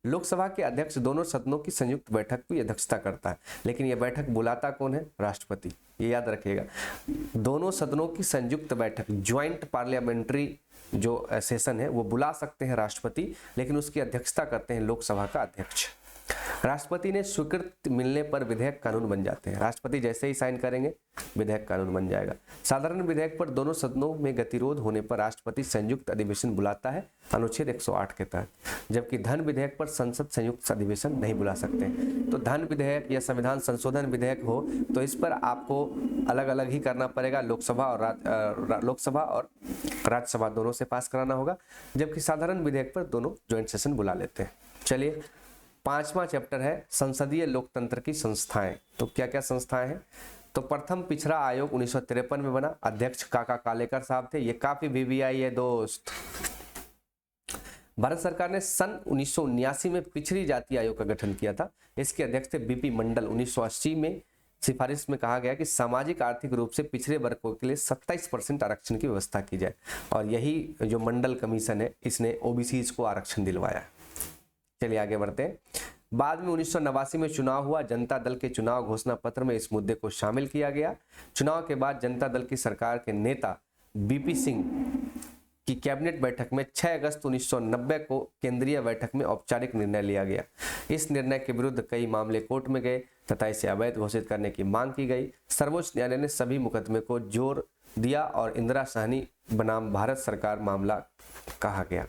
लोकसभा के अध्यक्ष दोनों सदनों की संयुक्त बैठक की अध्यक्षता करता है, लेकिन यह बैठक बुलाता कौन है? राष्ट्रपति। ये याद रखिएगा, दोनों सदनों की संयुक्त बैठक, ज्वाइंट पार्लियामेंट्री जो सेशन है वो बुला सकते हैं राष्ट्रपति, लेकिन उसकी अध्यक्षता करते हैं लोकसभा का अध्यक्ष। राष्ट्रपति ने स्वीकृति मिलने पर विधेयक कानून बन जाते हैं। राष्ट्रपति जैसे ही साइन करेंगे विधेयक कानून बन जाएगा। साधारण विधेयक पर दोनों सदनों में गतिरोध होने पर राष्ट्रपति संयुक्त अधिवेशन बुलाता है अनुच्छेद 108 के तहत, जबकि धन विधेयक पर संसद संयुक्त अधिवेशन नहीं बुला सकते। तो धन विधेयक या संविधान संशोधन विधेयक हो तो इस पर आपको अलग अलग ही करना पड़ेगा, लोकसभा और राज्यसभा दोनों से पास कराना होगा, जबकि साधारण विधेयक पर दोनों ज्वाइंट सेशन बुला लेते हैं। चलिए, 5वां चैप्टर है संसदीय लोकतंत्र की संस्थाएं। तो क्या क्या संस्थाएं हैं? तो प्रथम पिछड़ा आयोग 1953 में बना, अध्यक्ष काका कालेकर साहब थे। ये काफी वीवीआई है दोस्त। भारत सरकार ने सन 1979 में पिछड़ी जाति आयोग का गठन किया था। इसके अध्यक्ष थे बीपी मंडल। 1980 में सिफारिश में कहा गया कि सामाजिक आर्थिक रूप से पिछड़े वर्गों के लिए 27% आरक्षण की व्यवस्था की जाए, और यही जो मंडल कमीशन है इसने ओबीसी को आरक्षण दिलवाया। चलिए आगे बढ़ते हैं। बाद में 1989 में चुनाव हुआ। जनता दल के चुनाव घोषणा पत्र में इस मुद्दे को शामिल किया गया। चुनाव के बाद जनता दल की सरकार के नेता बीपी सिंह की कैबिनेट बैठक में 6 अगस्त 1990 को केंद्रीय बैठक में औपचारिक निर्णय लिया गया। इस निर्णय के विरुद्ध कई मामले कोर्ट में गए तथा इसे अवैध घोषित करने की मांग की गई। सर्वोच्च न्यायालय ने सभी मुकदमे को जोर दिया और इंदिरा साहनी बनाम भारत सरकार मामला कहा गया।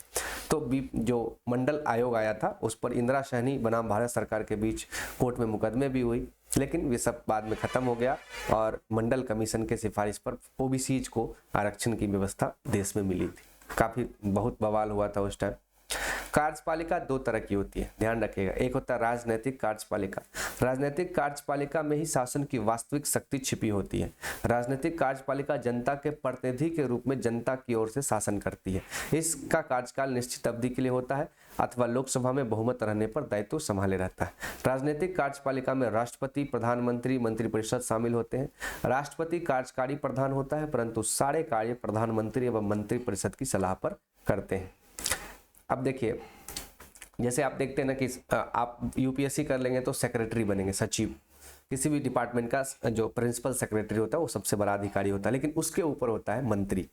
तो जो मंडल आयोग आया था उस पर इंदिरा साहनी बनाम भारत सरकार के बीच कोर्ट में मुकदमे भी हुई, लेकिन ये सब बाद में खत्म हो गया और मंडल कमीशन के सिफारिश पर ओबीसीज को आरक्षण की व्यवस्था देश में मिली थी। काफी बहुत बवाल हुआ था उस टाइम। कार्यपालिका 2 तरह की होती है, ध्यान रखिएगा। एक होता है राजनीतिक कार्यपालिका। राजनीतिक कार्यपालिका में ही शासन की वास्तविक शक्ति छिपी होती है। राजनीतिक कार्यपालिका जनता के प्रतिनिधि के रूप में जनता की ओर से शासन करती है। इसका कार्यकाल निश्चित अवधि के लिए होता है अथवा लोकसभा में बहुमत रहने पर दायित्व संभाले रहता है। राजनीतिक कार्यपालिका में राष्ट्रपति, प्रधानमंत्री, मंत्रिपरिषद शामिल होते हैं। राष्ट्रपति कार्यकारी प्रधान होता है, परंतु सारे कार्य प्रधानमंत्री एवं मंत्रिपरिषद की सलाह पर करते हैं। अब देखिए, जैसे आप देखते हैं ना कि आप यूपीएससी कर लेंगे तो सेक्रेटरी बनेंगे, सचिव। किसी भी डिपार्टमेंट का जो प्रिंसिपल सेक्रेटरी होता है वो सबसे बड़ा अधिकारी होता है, लेकिन उसके ऊपर होता है मंत्री।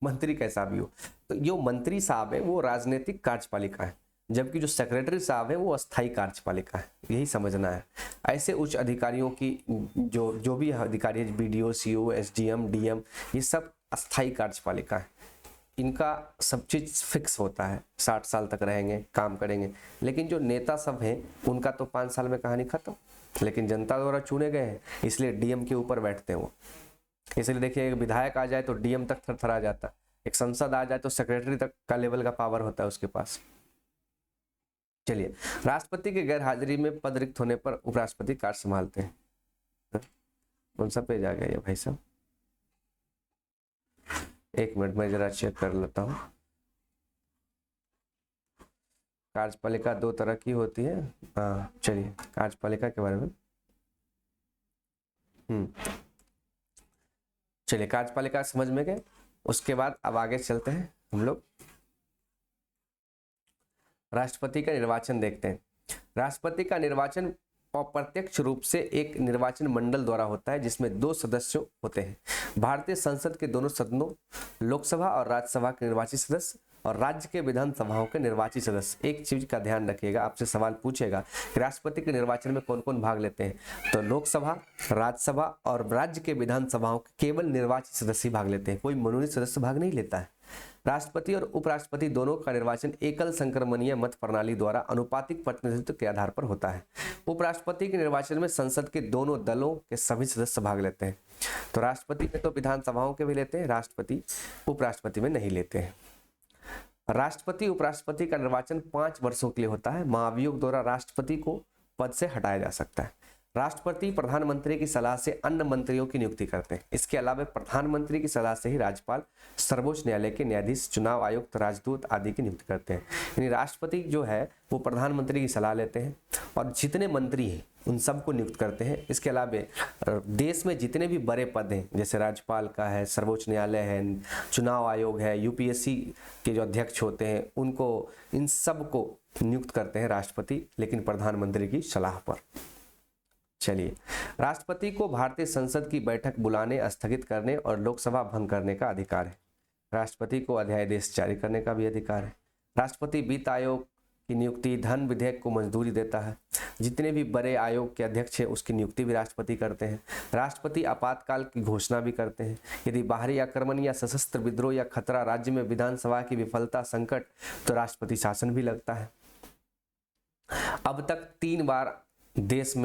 मंत्री कैसा भी हो, तो जो मंत्री साहब है वो राजनीतिक कार्यपालिका है, जबकि जो सेक्रेटरी साहब है वो अस्थायी कार्यपालिका है। यही समझना है। ऐसे उच्च अधिकारियों की जो भी अधिकारी है, बीडीओ, सीओ, एसडीएम, डीएम, ये सब अस्थायी कार्यपालिका है। इनका सब चीज फिक्स होता है, 60 साल तक रहेंगे, काम करेंगे। लेकिन जो नेता सब हैं उनका तो 5 साल में कहानी खत्म, लेकिन जनता द्वारा चुने गए हैं इसलिए डीएम के ऊपर बैठते हैं वो। इसलिए देखिए, एक विधायक आ जाए तो डीएम तक थरथरा जाता है, एक सांसद आ जाए तो सेक्रेटरी तक का लेवल का पावर होता है उसके पास। चलिए, राष्ट्रपति की गैर हाजिरी में पद रिक्त होने पर उपराष्ट्रपति कार्य संभालते हैं। कौन सा पेज आ गया ये भाई साहब? एक मिनट मैं जरा चेक कर लेता हूँ। कार्यपालिका 2 तरह की होती है। हाँ चलिए, कार्यपालिका के बारे में चलिए, कार्यपालिका समझ में गए। उसके बाद अब आगे चलते हैं हम लोग, राष्ट्रपति का निर्वाचन देखते हैं। राष्ट्रपति का निर्वाचन अप्रत्यक्ष रूप से एक निर्वाचन मंडल द्वारा होता है, जिसमें 2 सदस्य होते हैं। भारतीय संसद के दोनों सदनों, लोकसभा और राज्यसभा के निर्वाचित सदस्य और राज्य के विधानसभाओं के निर्वाचित सदस्य। एक चीज का ध्यान रखिएगा, आपसे सवाल पूछेगा कि राष्ट्रपति के निर्वाचन में कौन कौन भाग लेते हैं, तो लोकसभा, राज्यसभा और राज्य के विधानसभाओं के केवल निर्वाचित सदस्य भाग लेते हैं, कोई मनोनीत सदस्य भाग नहीं लेता है। राष्ट्रपति और उपराष्ट्रपति दोनों का निर्वाचन एकल संक्रमणीय मत प्रणाली द्वारा अनुपातिक प्रतिनिधित्व के आधार पर होता है। उपराष्ट्रपति के निर्वाचन में संसद के दोनों दलों के सभी सदस्य भाग लेते हैं। तो राष्ट्रपति में तो विधानसभाओं के भी लेते हैं, राष्ट्रपति उपराष्ट्रपति में नहीं लेते हैं। राष्ट्रपति उपराष्ट्रपति का निर्वाचन 5 वर्षों के लिए होता है। महाभियोग द्वारा राष्ट्रपति को पद से हटाया जा सकता है। राष्ट्रपति प्रधानमंत्री की सलाह से अन्य मंत्रियों की नियुक्ति करते हैं। इसके अलावा प्रधानमंत्री की सलाह से ही राज्यपाल, सर्वोच्च न्यायालय के न्यायाधीश, चुनाव आयुक्त, राजदूत आदि की नियुक्ति करते हैं। यानी राष्ट्रपति जो है वो प्रधानमंत्री की सलाह लेते हैं और जितने मंत्री हैं उन सबको नियुक्त करते हैं। इसके अलावा देश में जितने भी बड़े पद हैं, जैसे राज्यपाल का है, सर्वोच्च न्यायालय है, चुनाव आयोग है, यूपीएससी के जो अध्यक्ष होते हैं उनको, इन सब को नियुक्त करते हैं राष्ट्रपति, लेकिन प्रधानमंत्री की सलाह पर। चलिए, राष्ट्रपति को भारतीय संसद की बैठक बुलाने, स्थगित करने और लोकसभा भंग करने का अधिकार है। राष्ट्रपति को अध्यादेश जारी करने का भी अधिकार है। राष्ट्रपति वित्त आयोग की नियुक्ति, धन विधेयक को मंजूरी देता है। जितने भी बड़े आयोग के अध्यक्ष हैं उसकी नियुक्ति भी राष्ट्रपति करते हैं। राष्ट्रपति आपातकाल की घोषणा भी करते हैं। यदि बाहरी आक्रमण या सशस्त्र विद्रोह या खतरा, राज्य में विधानसभा की विफलता, संकट, तो राष्ट्रपति शासन भी लगता है। अब तक 3 बार देश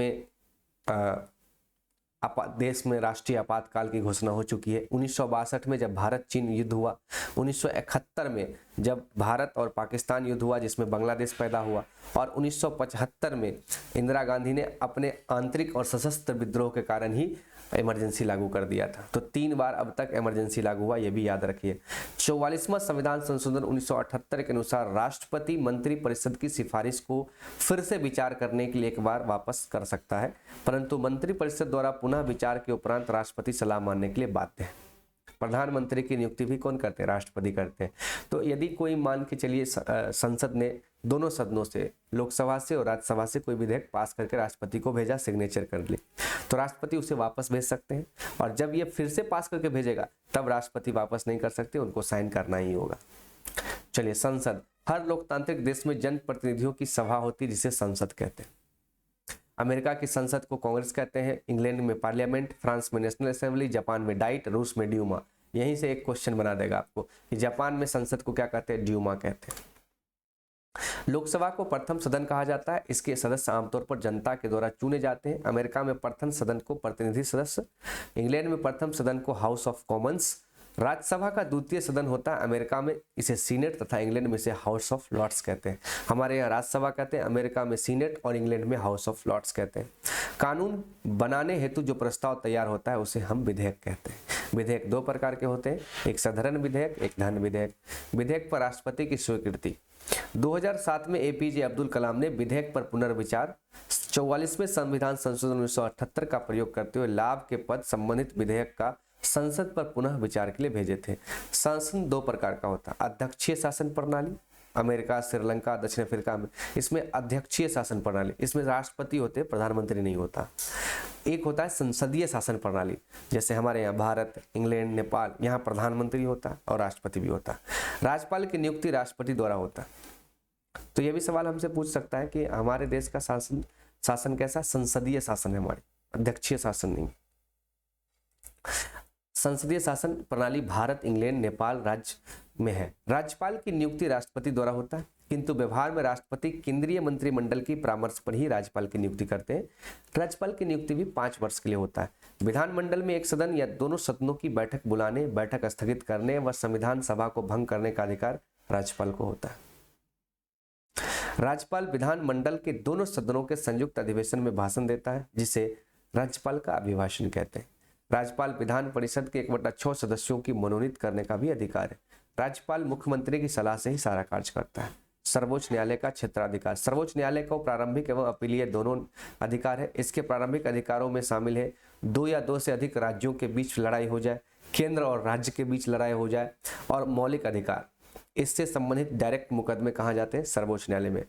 में राष्ट्रीय आपातकाल की घोषणा हो चुकी है। 1962 में जब भारत चीन युद्ध हुआ, 1971 में जब भारत और पाकिस्तान युद्ध हुआ जिसमें बांग्लादेश पैदा हुआ, और 1975 में इंदिरा गांधी ने अपने आंतरिक और सशस्त्र विद्रोह के कारण ही इमरजेंसी लागू कर दिया था। तो 3 बार अब तक इमरजेंसी लागू हुआ, ये भी याद रखिए। 44वां संविधान संशोधन 1978 के अनुसार राष्ट्रपति मंत्री परिषद की सिफारिश को फिर से विचार करने के लिए एक बार वापस कर सकता है, परंतु मंत्री परिषद द्वारा पुनः विचार के उपरांत राष्ट्रपति सलाह मानने के लिए बाध्य है। प्रधानमंत्री की नियुक्ति भी कौन करते हैं? राष्ट्रपति करते हैं। तो यदि कोई मान के चलिए संसद ने दोनों सदनों से, लोकसभा से और राज्यसभा से कोई विधेयक पास करके राष्ट्रपति को भेजा, सिग्नेचर कर ली, तो राष्ट्रपति उसे वापस भेज सकते हैं, और जब ये फिर से पास करके भेजेगा तब राष्ट्रपति वापस नहीं कर सकते, उनको साइन करना ही होगा। चलिए, संसद, हर लोकतांत्रिक देश में जनप्रतिनिधियों की सभा होती है जिसे संसद कहते हैं। अमेरिका की संसद को कांग्रेस कहते हैं, इंग्लैंड में पार्लियामेंट, फ्रांस में नेशनल असेंबली, जापान में डाइट, रूस में ड्यूमा। यहीं से एक क्वेश्चन बना देगा आपको कि जापान में संसद को क्या कहते हैं? ड्यूमा कहते हैं। लोकसभा को प्रथम सदन कहा जाता है। इसके सदस्य आमतौर पर जनता के द्वारा चुने जाते हैं। अमेरिका में प्रथम सदन को प्रतिनिधि सदस्य, इंग्लैंड में प्रथम सदन को हाउस ऑफ कॉमन्स, राज्यसभा का द्वितीय सदन होता है अमेरिका में, इसे सीनेट तथा इंग्लैंड में इसे हाउस ऑफ लॉर्ड्स कहते हैं। हमारे यहाँ राज्यसभा कहते हैं, अमेरिका में सीनेट और इंग्लैंड में हाउस ऑफ लॉर्ड्स कहते हैं। कानून बनाने हेतु जो प्रस्ताव तैयार होता है उसे हम विधेयक कहते हैं। विधेयक 2 प्रकार के होते हैं, एक साधारण विधेयक, एक धन विधेयक। विधेयक पर राष्ट्रपति की स्वीकृति। 2007 में एपीजे अब्दुल कलाम ने विधेयक पर पुनर्विचार 44वें संविधान संशोधन 1978 का प्रयोग करते हुए लाभ के पद संबंधित विधेयक का संसद पर पुनः विचार के लिए भेजे थे। शासन 2 प्रकार का होता है, अध्यक्षीय शासन प्रणाली, अमेरिका, श्रीलंका, दक्षिण अफ्रीका में इसमें अध्यक्षीय शासन प्रणाली, इसमें राष्ट्रपति होते हैं, प्रधानमंत्री नहीं होता। एक होता है संसदीय शासन प्रणाली, जैसे हमारे यहाँ भारत, इंग्लैंड, नेपाल, यहाँ प्रधानमंत्री होता है और राष्ट्रपति भी होता है। राज्यपाल की नियुक्ति राष्ट्रपति द्वारा होता है। तो ये भी सवाल हमसे पूछ सकता है कि हमारे देश का शासन कैसा? संसदीय शासन है हमारी, अध्यक्षीय शासन नहीं। संसदीय शासन प्रणाली भारत, इंग्लैंड, नेपाल राज्य में है। राज्यपाल की नियुक्ति राष्ट्रपति द्वारा होता है, किंतु व्यवहार में राष्ट्रपति केंद्रीय मंत्रिमंडल की परामर्श पर ही राज्यपाल की नियुक्ति करते हैं। राज्यपाल की नियुक्ति भी 5 वर्ष के लिए होता है। विधानमंडल में एक सदन या दोनों सदनों की बैठक बुलाने, बैठक स्थगित करने व संविधान सभा को भंग करने का अधिकार राज्यपाल को होता है। राज्यपाल विधानमंडल के दोनों सदनों के संयुक्त अधिवेशन में भाषण देता है, जिसे राज्यपाल का अभिभाषण कहते हैं। राज्यपाल विधान परिषद के 1/6 सदस्यों की मनोनीत करने का भी अधिकार है। राज्यपाल मुख्यमंत्री की सलाह से ही सारा कार्य करता है। सर्वोच्च न्यायालय का क्षेत्राधिकार। सर्वोच्च न्यायालय को प्रारंभिक एवं अपीलीय दोनों अधिकार है। इसके प्रारंभिक अधिकारों में शामिल है 2 या 2 से अधिक राज्यों के बीच लड़ाई हो जाए, केंद्र और राज्य के बीच लड़ाई हो जाए, और मौलिक अधिकार। इससे संबंधित डायरेक्ट मुकदमे कहाँ जाते हैं? सर्वोच्च न्यायालय में।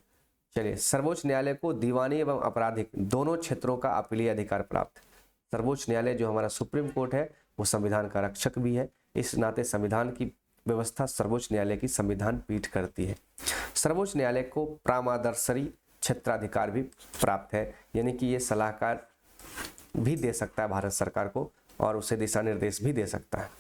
चलिए, सर्वोच्च न्यायालय को दीवानी एवं आपराधिक दोनों क्षेत्रों का अपीलीय अधिकार प्राप्त है। सर्वोच्च न्यायालय जो हमारा सुप्रीम कोर्ट है वो संविधान का रक्षक भी है, इस नाते संविधान की व्यवस्था सर्वोच्च न्यायालय की संविधान पीठ करती है। सर्वोच्च न्यायालय को परामर्शरी क्षेत्राधिकार भी प्राप्त है, यानी कि ये सलाहकार भी दे सकता है भारत सरकार को और उसे दिशा निर्देश भी दे सकता है।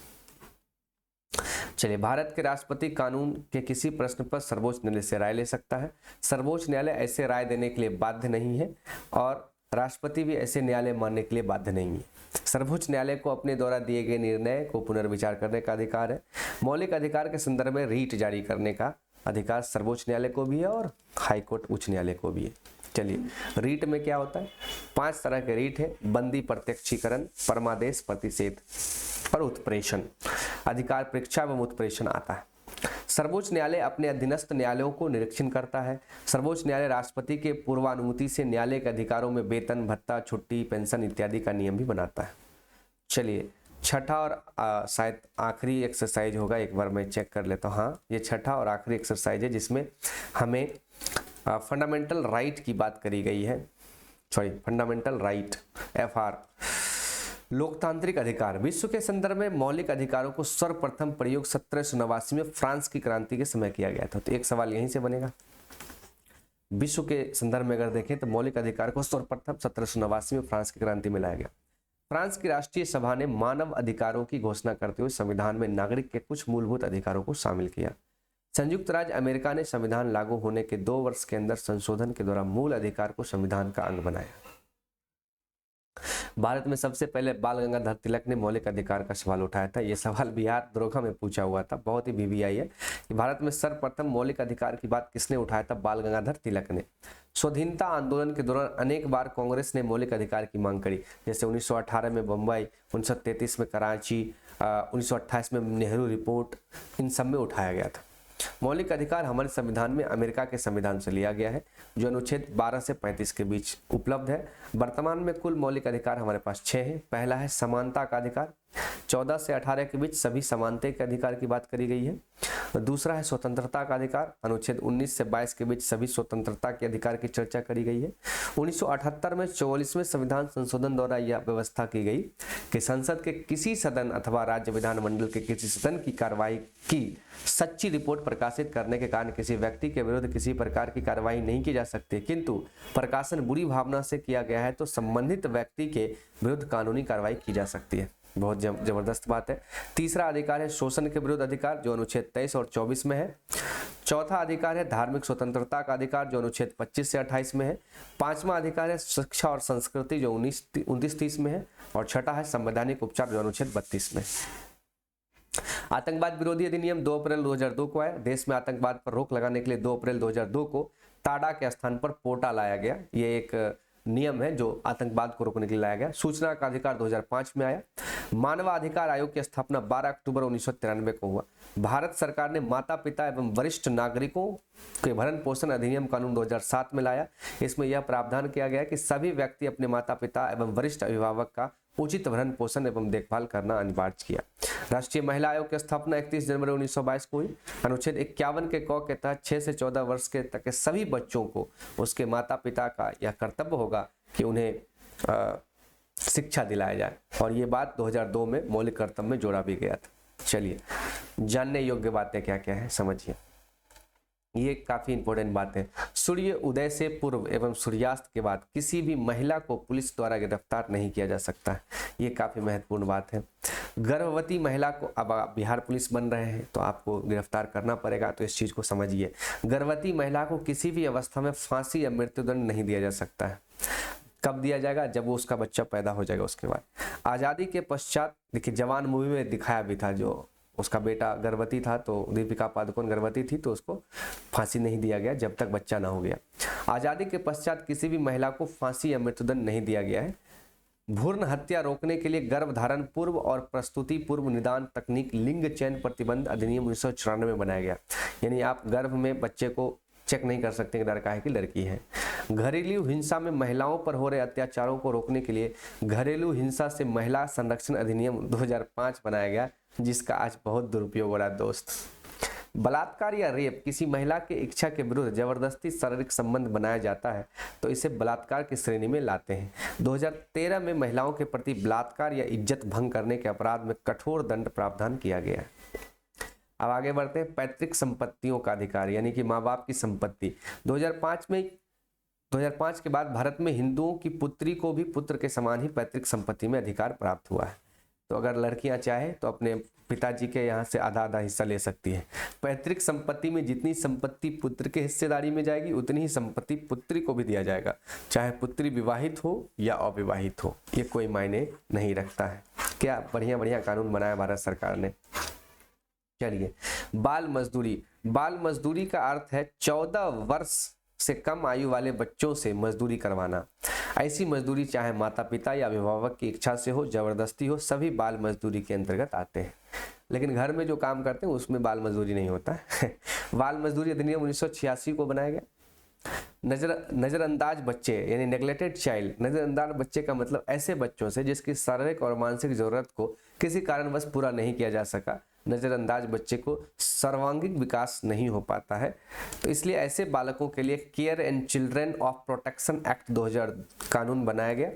चलिए, भारत के राष्ट्रपति कानून के किसी प्रश्न पर सर्वोच्च न्यायालय से राय ले सकता है। सर्वोच्च न्यायालय ऐसे राय देने के लिए बाध्य नहीं है और राष्ट्रपति भी ऐसे न्यायालय मानने के लिए बाध्य नहीं है। सर्वोच्च न्यायालय को अपने द्वारा दिए गए निर्णय को पुनर्विचार करने का अधिकार है। मौलिक अधिकार के संदर्भ में रीट जारी करने का अधिकार सर्वोच्च न्यायालय को भी है और हाईकोर्ट उच्च न्यायालय को भी है। चलिए, रीट में क्या होता है? 5 तरह के रीट है। बंदी प्रत्यक्षीकरण, परमादेश, प्रतिषेध और उत्प्रेषण। अधिकार परीक्षा एवं उत्प्रेषण आता है। सर्वोच्च न्यायालय अपने अधीनस्थ न्यायालयों को निरीक्षण करता है। सर्वोच्च न्यायालय राष्ट्रपति के पूर्वानुमति से न्यायालय के अधिकारों में वेतन, भत्ता, छुट्टी, पेंशन इत्यादि का नियम भी बनाता है। चलिए, छठा और शायद आखिरी एक्सरसाइज होगा, एक बार मैं चेक कर लेता हूँ। हाँ, ये छठा और आखिरी एक्सरसाइज है जिसमें हमें फंडामेंटल राइट की बात करी गई है, सॉरी फंडामेंटल राइट FR। लोकतांत्रिक अधिकार, विश्व के संदर्भ में मौलिक अधिकारों को सर्वप्रथम प्रयोग 1789 में फ्रांस की क्रांति के समय किया गया था। तो एक सवाल यहीं से बनेगा, विश्व के संदर्भ में अगर देखें तो मौलिक अधिकार को सर्वप्रथम 1789 में फ्रांस की क्रांति में लाया गया। फ्रांस की राष्ट्रीय सभा ने मानव अधिकारों की घोषणा करते हुए संविधान में नागरिक के कुछ मूलभूत अधिकारों को शामिल किया। संयुक्त राज्य अमेरिका ने संविधान लागू होने के 2 वर्ष के अंदर संशोधन के द्वारा मूल अधिकार को संविधान का अंग बनाया। भारत में सबसे पहले बाल गंगाधर तिलक ने मौलिक अधिकार का सवाल उठाया था। यह सवाल बिहार दरोगा में पूछा हुआ था, बहुत ही VVI है कि भारत में सर्वप्रथम मौलिक अधिकार की बात किसने उठाया था? बाल गंगाधर तिलक ने। स्वाधीनता आंदोलन के दौरान अनेक बार कांग्रेस ने मौलिक अधिकार की मांग करी, जैसे 1918 में बम्बई, 1933 में कराची, 1928 में नेहरू रिपोर्ट, इन सब में उठाया गया था। मौलिक अधिकार हमारे संविधान में अमेरिका के संविधान से लिया गया है, जो अनुच्छेद 12 से 35 के बीच उपलब्ध है। वर्तमान में कुल मौलिक अधिकार हमारे पास 6 हैं। पहला है समानता का अधिकार, 14 से 18 के बीच सभी समानता के अधिकार की बात करी गई है। दूसरा है स्वतंत्रता का अधिकार, अनुच्छेद 19 से 22 के बीच सभी स्वतंत्रता के अधिकार की चर्चा करी गई है। 1978 में 44वें संविधान संशोधन द्वारा यह व्यवस्था की गई कि संसद के किसी सदन अथवा राज्य विधानमंडल के किसी सदन की कार्रवाई की सच्ची रिपोर्ट प्रकाशित करने के कारण किसी व्यक्ति के विरुद्ध किसी प्रकार की कार्रवाई नहीं की जा सकती, किंतु प्रकाशन बुरी भावना से किया गया है तो संबंधित व्यक्ति के विरुद्ध कानूनी कार्रवाई की जा सकती है। बहुत जबरदस्त बात है। तीसरा अधिकार है शोषण के विरुद्ध अधिकार, जो अनुच्छेद 23 और 24 में है। चौथा अधिकार है धार्मिक स्वतंत्रता का अधिकार, जो अनुच्छेद 25 से 28 में है। पांचवा अधिकार है शिक्षा और संस्कृति, जो 29-30 में है। और छठा है संवैधानिक उपचार, जो अनुच्छेद 32 में। आतंकवाद विरोधी अधिनियम 2 अप्रैल 2002 को आया। देश में आतंकवाद पर रोक लगाने के लिए 2 अप्रैल 2002 को टाडा के स्थान पर पोटा लाया गया। ये एक नियम है जो आतंकवाद को रोकने के लिए लाया गया। सूचना का अधिकार 2005 में आया। मानवाधिकार आयोग की स्थापना 12 अक्टूबर 1993 को हुआ। भारत सरकार ने माता पिता एवं वरिष्ठ नागरिकों के भरण पोषण अधिनियम कानून 2007 में लाया। इसमें यह प्रावधान किया गया कि सभी व्यक्ति अपने माता पिता एवं वरिष्ठ अभिभावक का उचित भरण पोषण एवं देखभाल करना अनिवार्य किया। राष्ट्रीय महिला आयोग की स्थापना 31 जनवरी 1922 को हुई। अनुच्छेद 51 के क के तहत 6 से 14 वर्ष के तक के सभी बच्चों को उसके माता पिता का यह कर्तव्य होगा कि उन्हें शिक्षा दिलाया जाए, और ये बात 2002 में मौलिक कर्तव्य में जोड़ा भी गया था। चलिए जानने योग्य बातें क्या क्या है समझिए, ये काफी इंपॉर्टेंट बात है। सूर्य उदय से पूर्व एवं सूर्यास्त के बाद किसी भी महिला को पुलिस द्वारा गिरफ्तार नहीं किया जा सकता है, ये काफी महत्वपूर्ण बात है। गर्भवती महिला को, अब आप बिहार पुलिस बन रहे हैं तो आपको गिरफ्तार करना पड़ेगा, तो इस चीज को समझिए। गर्भवती महिला को किसी भी अवस्था में फांसी या मृत्युदंड नहीं दिया जा सकता है। कब दिया जाएगा? जब वो उसका बच्चा पैदा हो जाएगा उसके बाद। आज़ादी के पश्चात, देखिए जवान मूवी में दिखाया भी था, जो उसका बेटा गर्भवती था तो दीपिका पादुकोण गर्भवती थी तो उसको फांसी नहीं दिया गया जब तक बच्चा ना हो गया। आज़ादी के पश्चात किसी भी महिला को फांसी या मृत्युदंड नहीं दिया गया है। भ्रूण हत्या रोकने के लिए गर्भधारण पूर्व और प्रस्तुति पूर्व निदान तकनीक लिंग चयन प्रतिबंध अधिनियम 1994 में बनाया गया। यानी आप गर्भ में बच्चे को चेक नहीं कर सकते कि लड़का है कि लड़की है। घरेलू हिंसा में महिलाओं पर हो रहे अत्याचारों को रोकने के लिए घरेलू हिंसा से महिला संरक्षण अधिनियम 2005 बनाया गया, जिसका आज बहुत दुरुपयोग हो रहा है दोस्त। बलात्कार या रेप, किसी महिला के इच्छा के विरुद्ध जबरदस्ती शारीरिक संबंध बनाया जाता है तो इसे बलात्कार की श्रेणी में लाते हैं। 2013 में महिलाओं के प्रति बलात्कार या इज्जत भंग करने के अपराध में कठोर दंड प्रावधान किया गया है। अब आगे बढ़ते हैं। पैतृक संपत्तियों का अधिकार, यानी कि माँ बाप की संपत्ति। 2005 के बाद भारत में हिंदुओं की पुत्री को भी पुत्र के समान ही पैतृक संपत्ति में अधिकार प्राप्त हुआ है। तो अगर लड़कियां चाहे तो अपने पिताजी के यहाँ से आधा आधा हिस्सा ले सकती है। पैतृक संपत्ति में जितनी संपत्ति पुत्र के हिस्सेदारी में जाएगी उतनी ही संपत्ति पुत्री को भी दिया जाएगा, चाहे पुत्री विवाहित हो या अविवाहित हो, ये कोई मायने नहीं रखता है। क्या बढ़िया बढ़िया कानून बनाया भारत सरकार ने। चलिए, बाल मजदूरी। बाल मजदूरी का अर्थ है 14 वर्ष से कम आयु वाले बच्चों से मजदूरी करवाना। ऐसी मजदूरी चाहे माता पिता या अभिभावक की इच्छा से हो, जबरदस्ती हो, सभी बाल मजदूरी के अंतर्गत आते हैं। लेकिन घर में जो काम करते हैं उसमें बाल मजदूरी नहीं होता है। बाल मजदूरी अधिनियम 1986 को बनाया गया। नजरअंदाज बच्चे यानी नेग्लेक्टेड चाइल्ड। नजरअंदाज बच्चे का मतलब ऐसे बच्चों से जिसकी शारीरिक और मानसिक जरूरत को किसी कारणवश पूरा नहीं किया जा सका, नज़रअंदाज बच्चे को सर्वांगीण विकास नहीं हो पाता है। तो इसलिए ऐसे बालकों के लिए care and children of protection act 2000 कानून बनाया गया,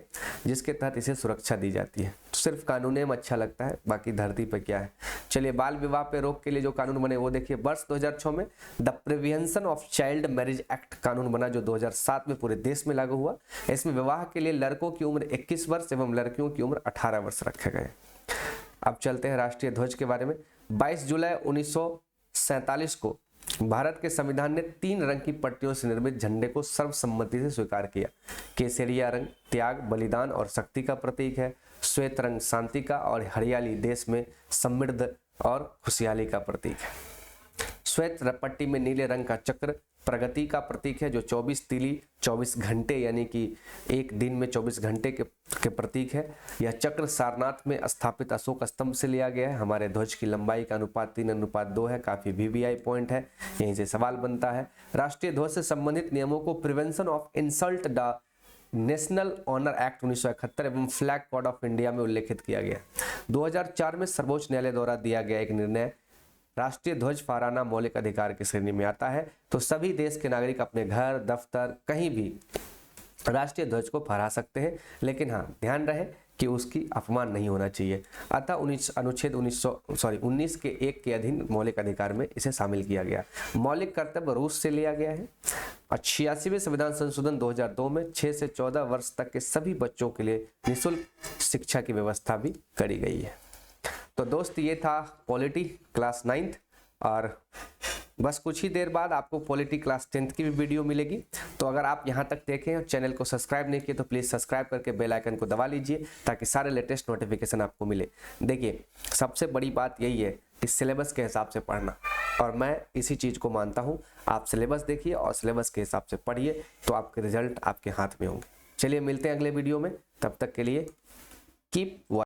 जिसके तहत इसे सुरक्षा दी जाती है। तो सिर्फ कानून में अच्छा लगता है, बाकी धरती पर क्या है। चलिए, बाल विवाह पे रोक के लिए जो कानून बने वो देखिए। वर्ष 2006 में the prevention of child marriage act कानून बना, जो 2007 में पूरे देश में लागू हुआ। इसमें विवाह के लिए लड़कों की उम्र 21 वर्ष एवं लड़कियों की उम्र 18 वर्ष रखे गए। अब चलते हैं राष्ट्रीय ध्वज के बारे में। 22 जुलाई 1947 को भारत के संविधान ने 3 रंग की पट्टियों से निर्मित झंडे को सर्वसम्मति से स्वीकार किया। केसरिया रंग त्याग, बलिदान और शक्ति का प्रतीक है। श्वेत रंग शांति का और हरियाली देश में समृद्ध और खुशहाली का प्रतीक है। श्वेत पट्टी में नीले रंग का चक्र प्रगति का प्रतीक है, जो 24 तीली 24 घंटे यानी कि एक दिन में 24 घंटे के प्रतीक है। यह चक्र सारनाथ में स्थापित अशोक स्तंभ से लिया गया है। हमारे ध्वज की लंबाई का अनुपात 3:2 है, काफी वीवीआई पॉइंट है, यहीं से सवाल बनता है। राष्ट्रीय ध्वज से संबंधित नियमों को prevention of insult the national honour act 1971 एवं फ्लैग कोड ऑफ इंडिया में उल्लेखित किया गया। 2004 में सर्वोच्च न्यायालय द्वारा दिया गया एक निर्णय, राष्ट्रीय ध्वज फहराना मौलिक अधिकार की श्रेणी में आता है। तो सभी देश के नागरिक अपने घर, दफ्तर, कहीं भी राष्ट्रीय ध्वज को फहरा सकते हैं, लेकिन हाँ, ध्यान रहे कि उसकी अपमान नहीं होना चाहिए। अतः अनुच्छेद 19 के 1 के अधीन मौलिक अधिकार में इसे शामिल किया गया। मौलिक कर्तव्य रूस से लिया गया है। 86वें संविधान संशोधन 2002 में 6 से 14 वर्ष तक के सभी बच्चों के लिए निःशुल्क शिक्षा की व्यवस्था भी करी गई है। तो दोस्त, ये था पॉलिटी क्लास 9th, और बस कुछ ही देर बाद आपको पॉलिटी क्लास 10th की भी वीडियो मिलेगी। तो अगर आप यहाँ तक देखें और चैनल को सब्सक्राइब नहीं किए तो प्लीज़ सब्सक्राइब करके बेल आइकन को दबा लीजिए, ताकि सारे लेटेस्ट नोटिफिकेशन आपको मिले। देखिए, सबसे बड़ी बात यही है कि सिलेबस के हिसाब से पढ़ना, और मैं इसी चीज़ को मानता हूँ। आप सिलेबस देखिए और सिलेबस के हिसाब से पढ़िए, तो आपके रिजल्ट आपके हाथ में होंगे। चलिए, मिलते हैं अगले वीडियो में, तब तक के लिए कीप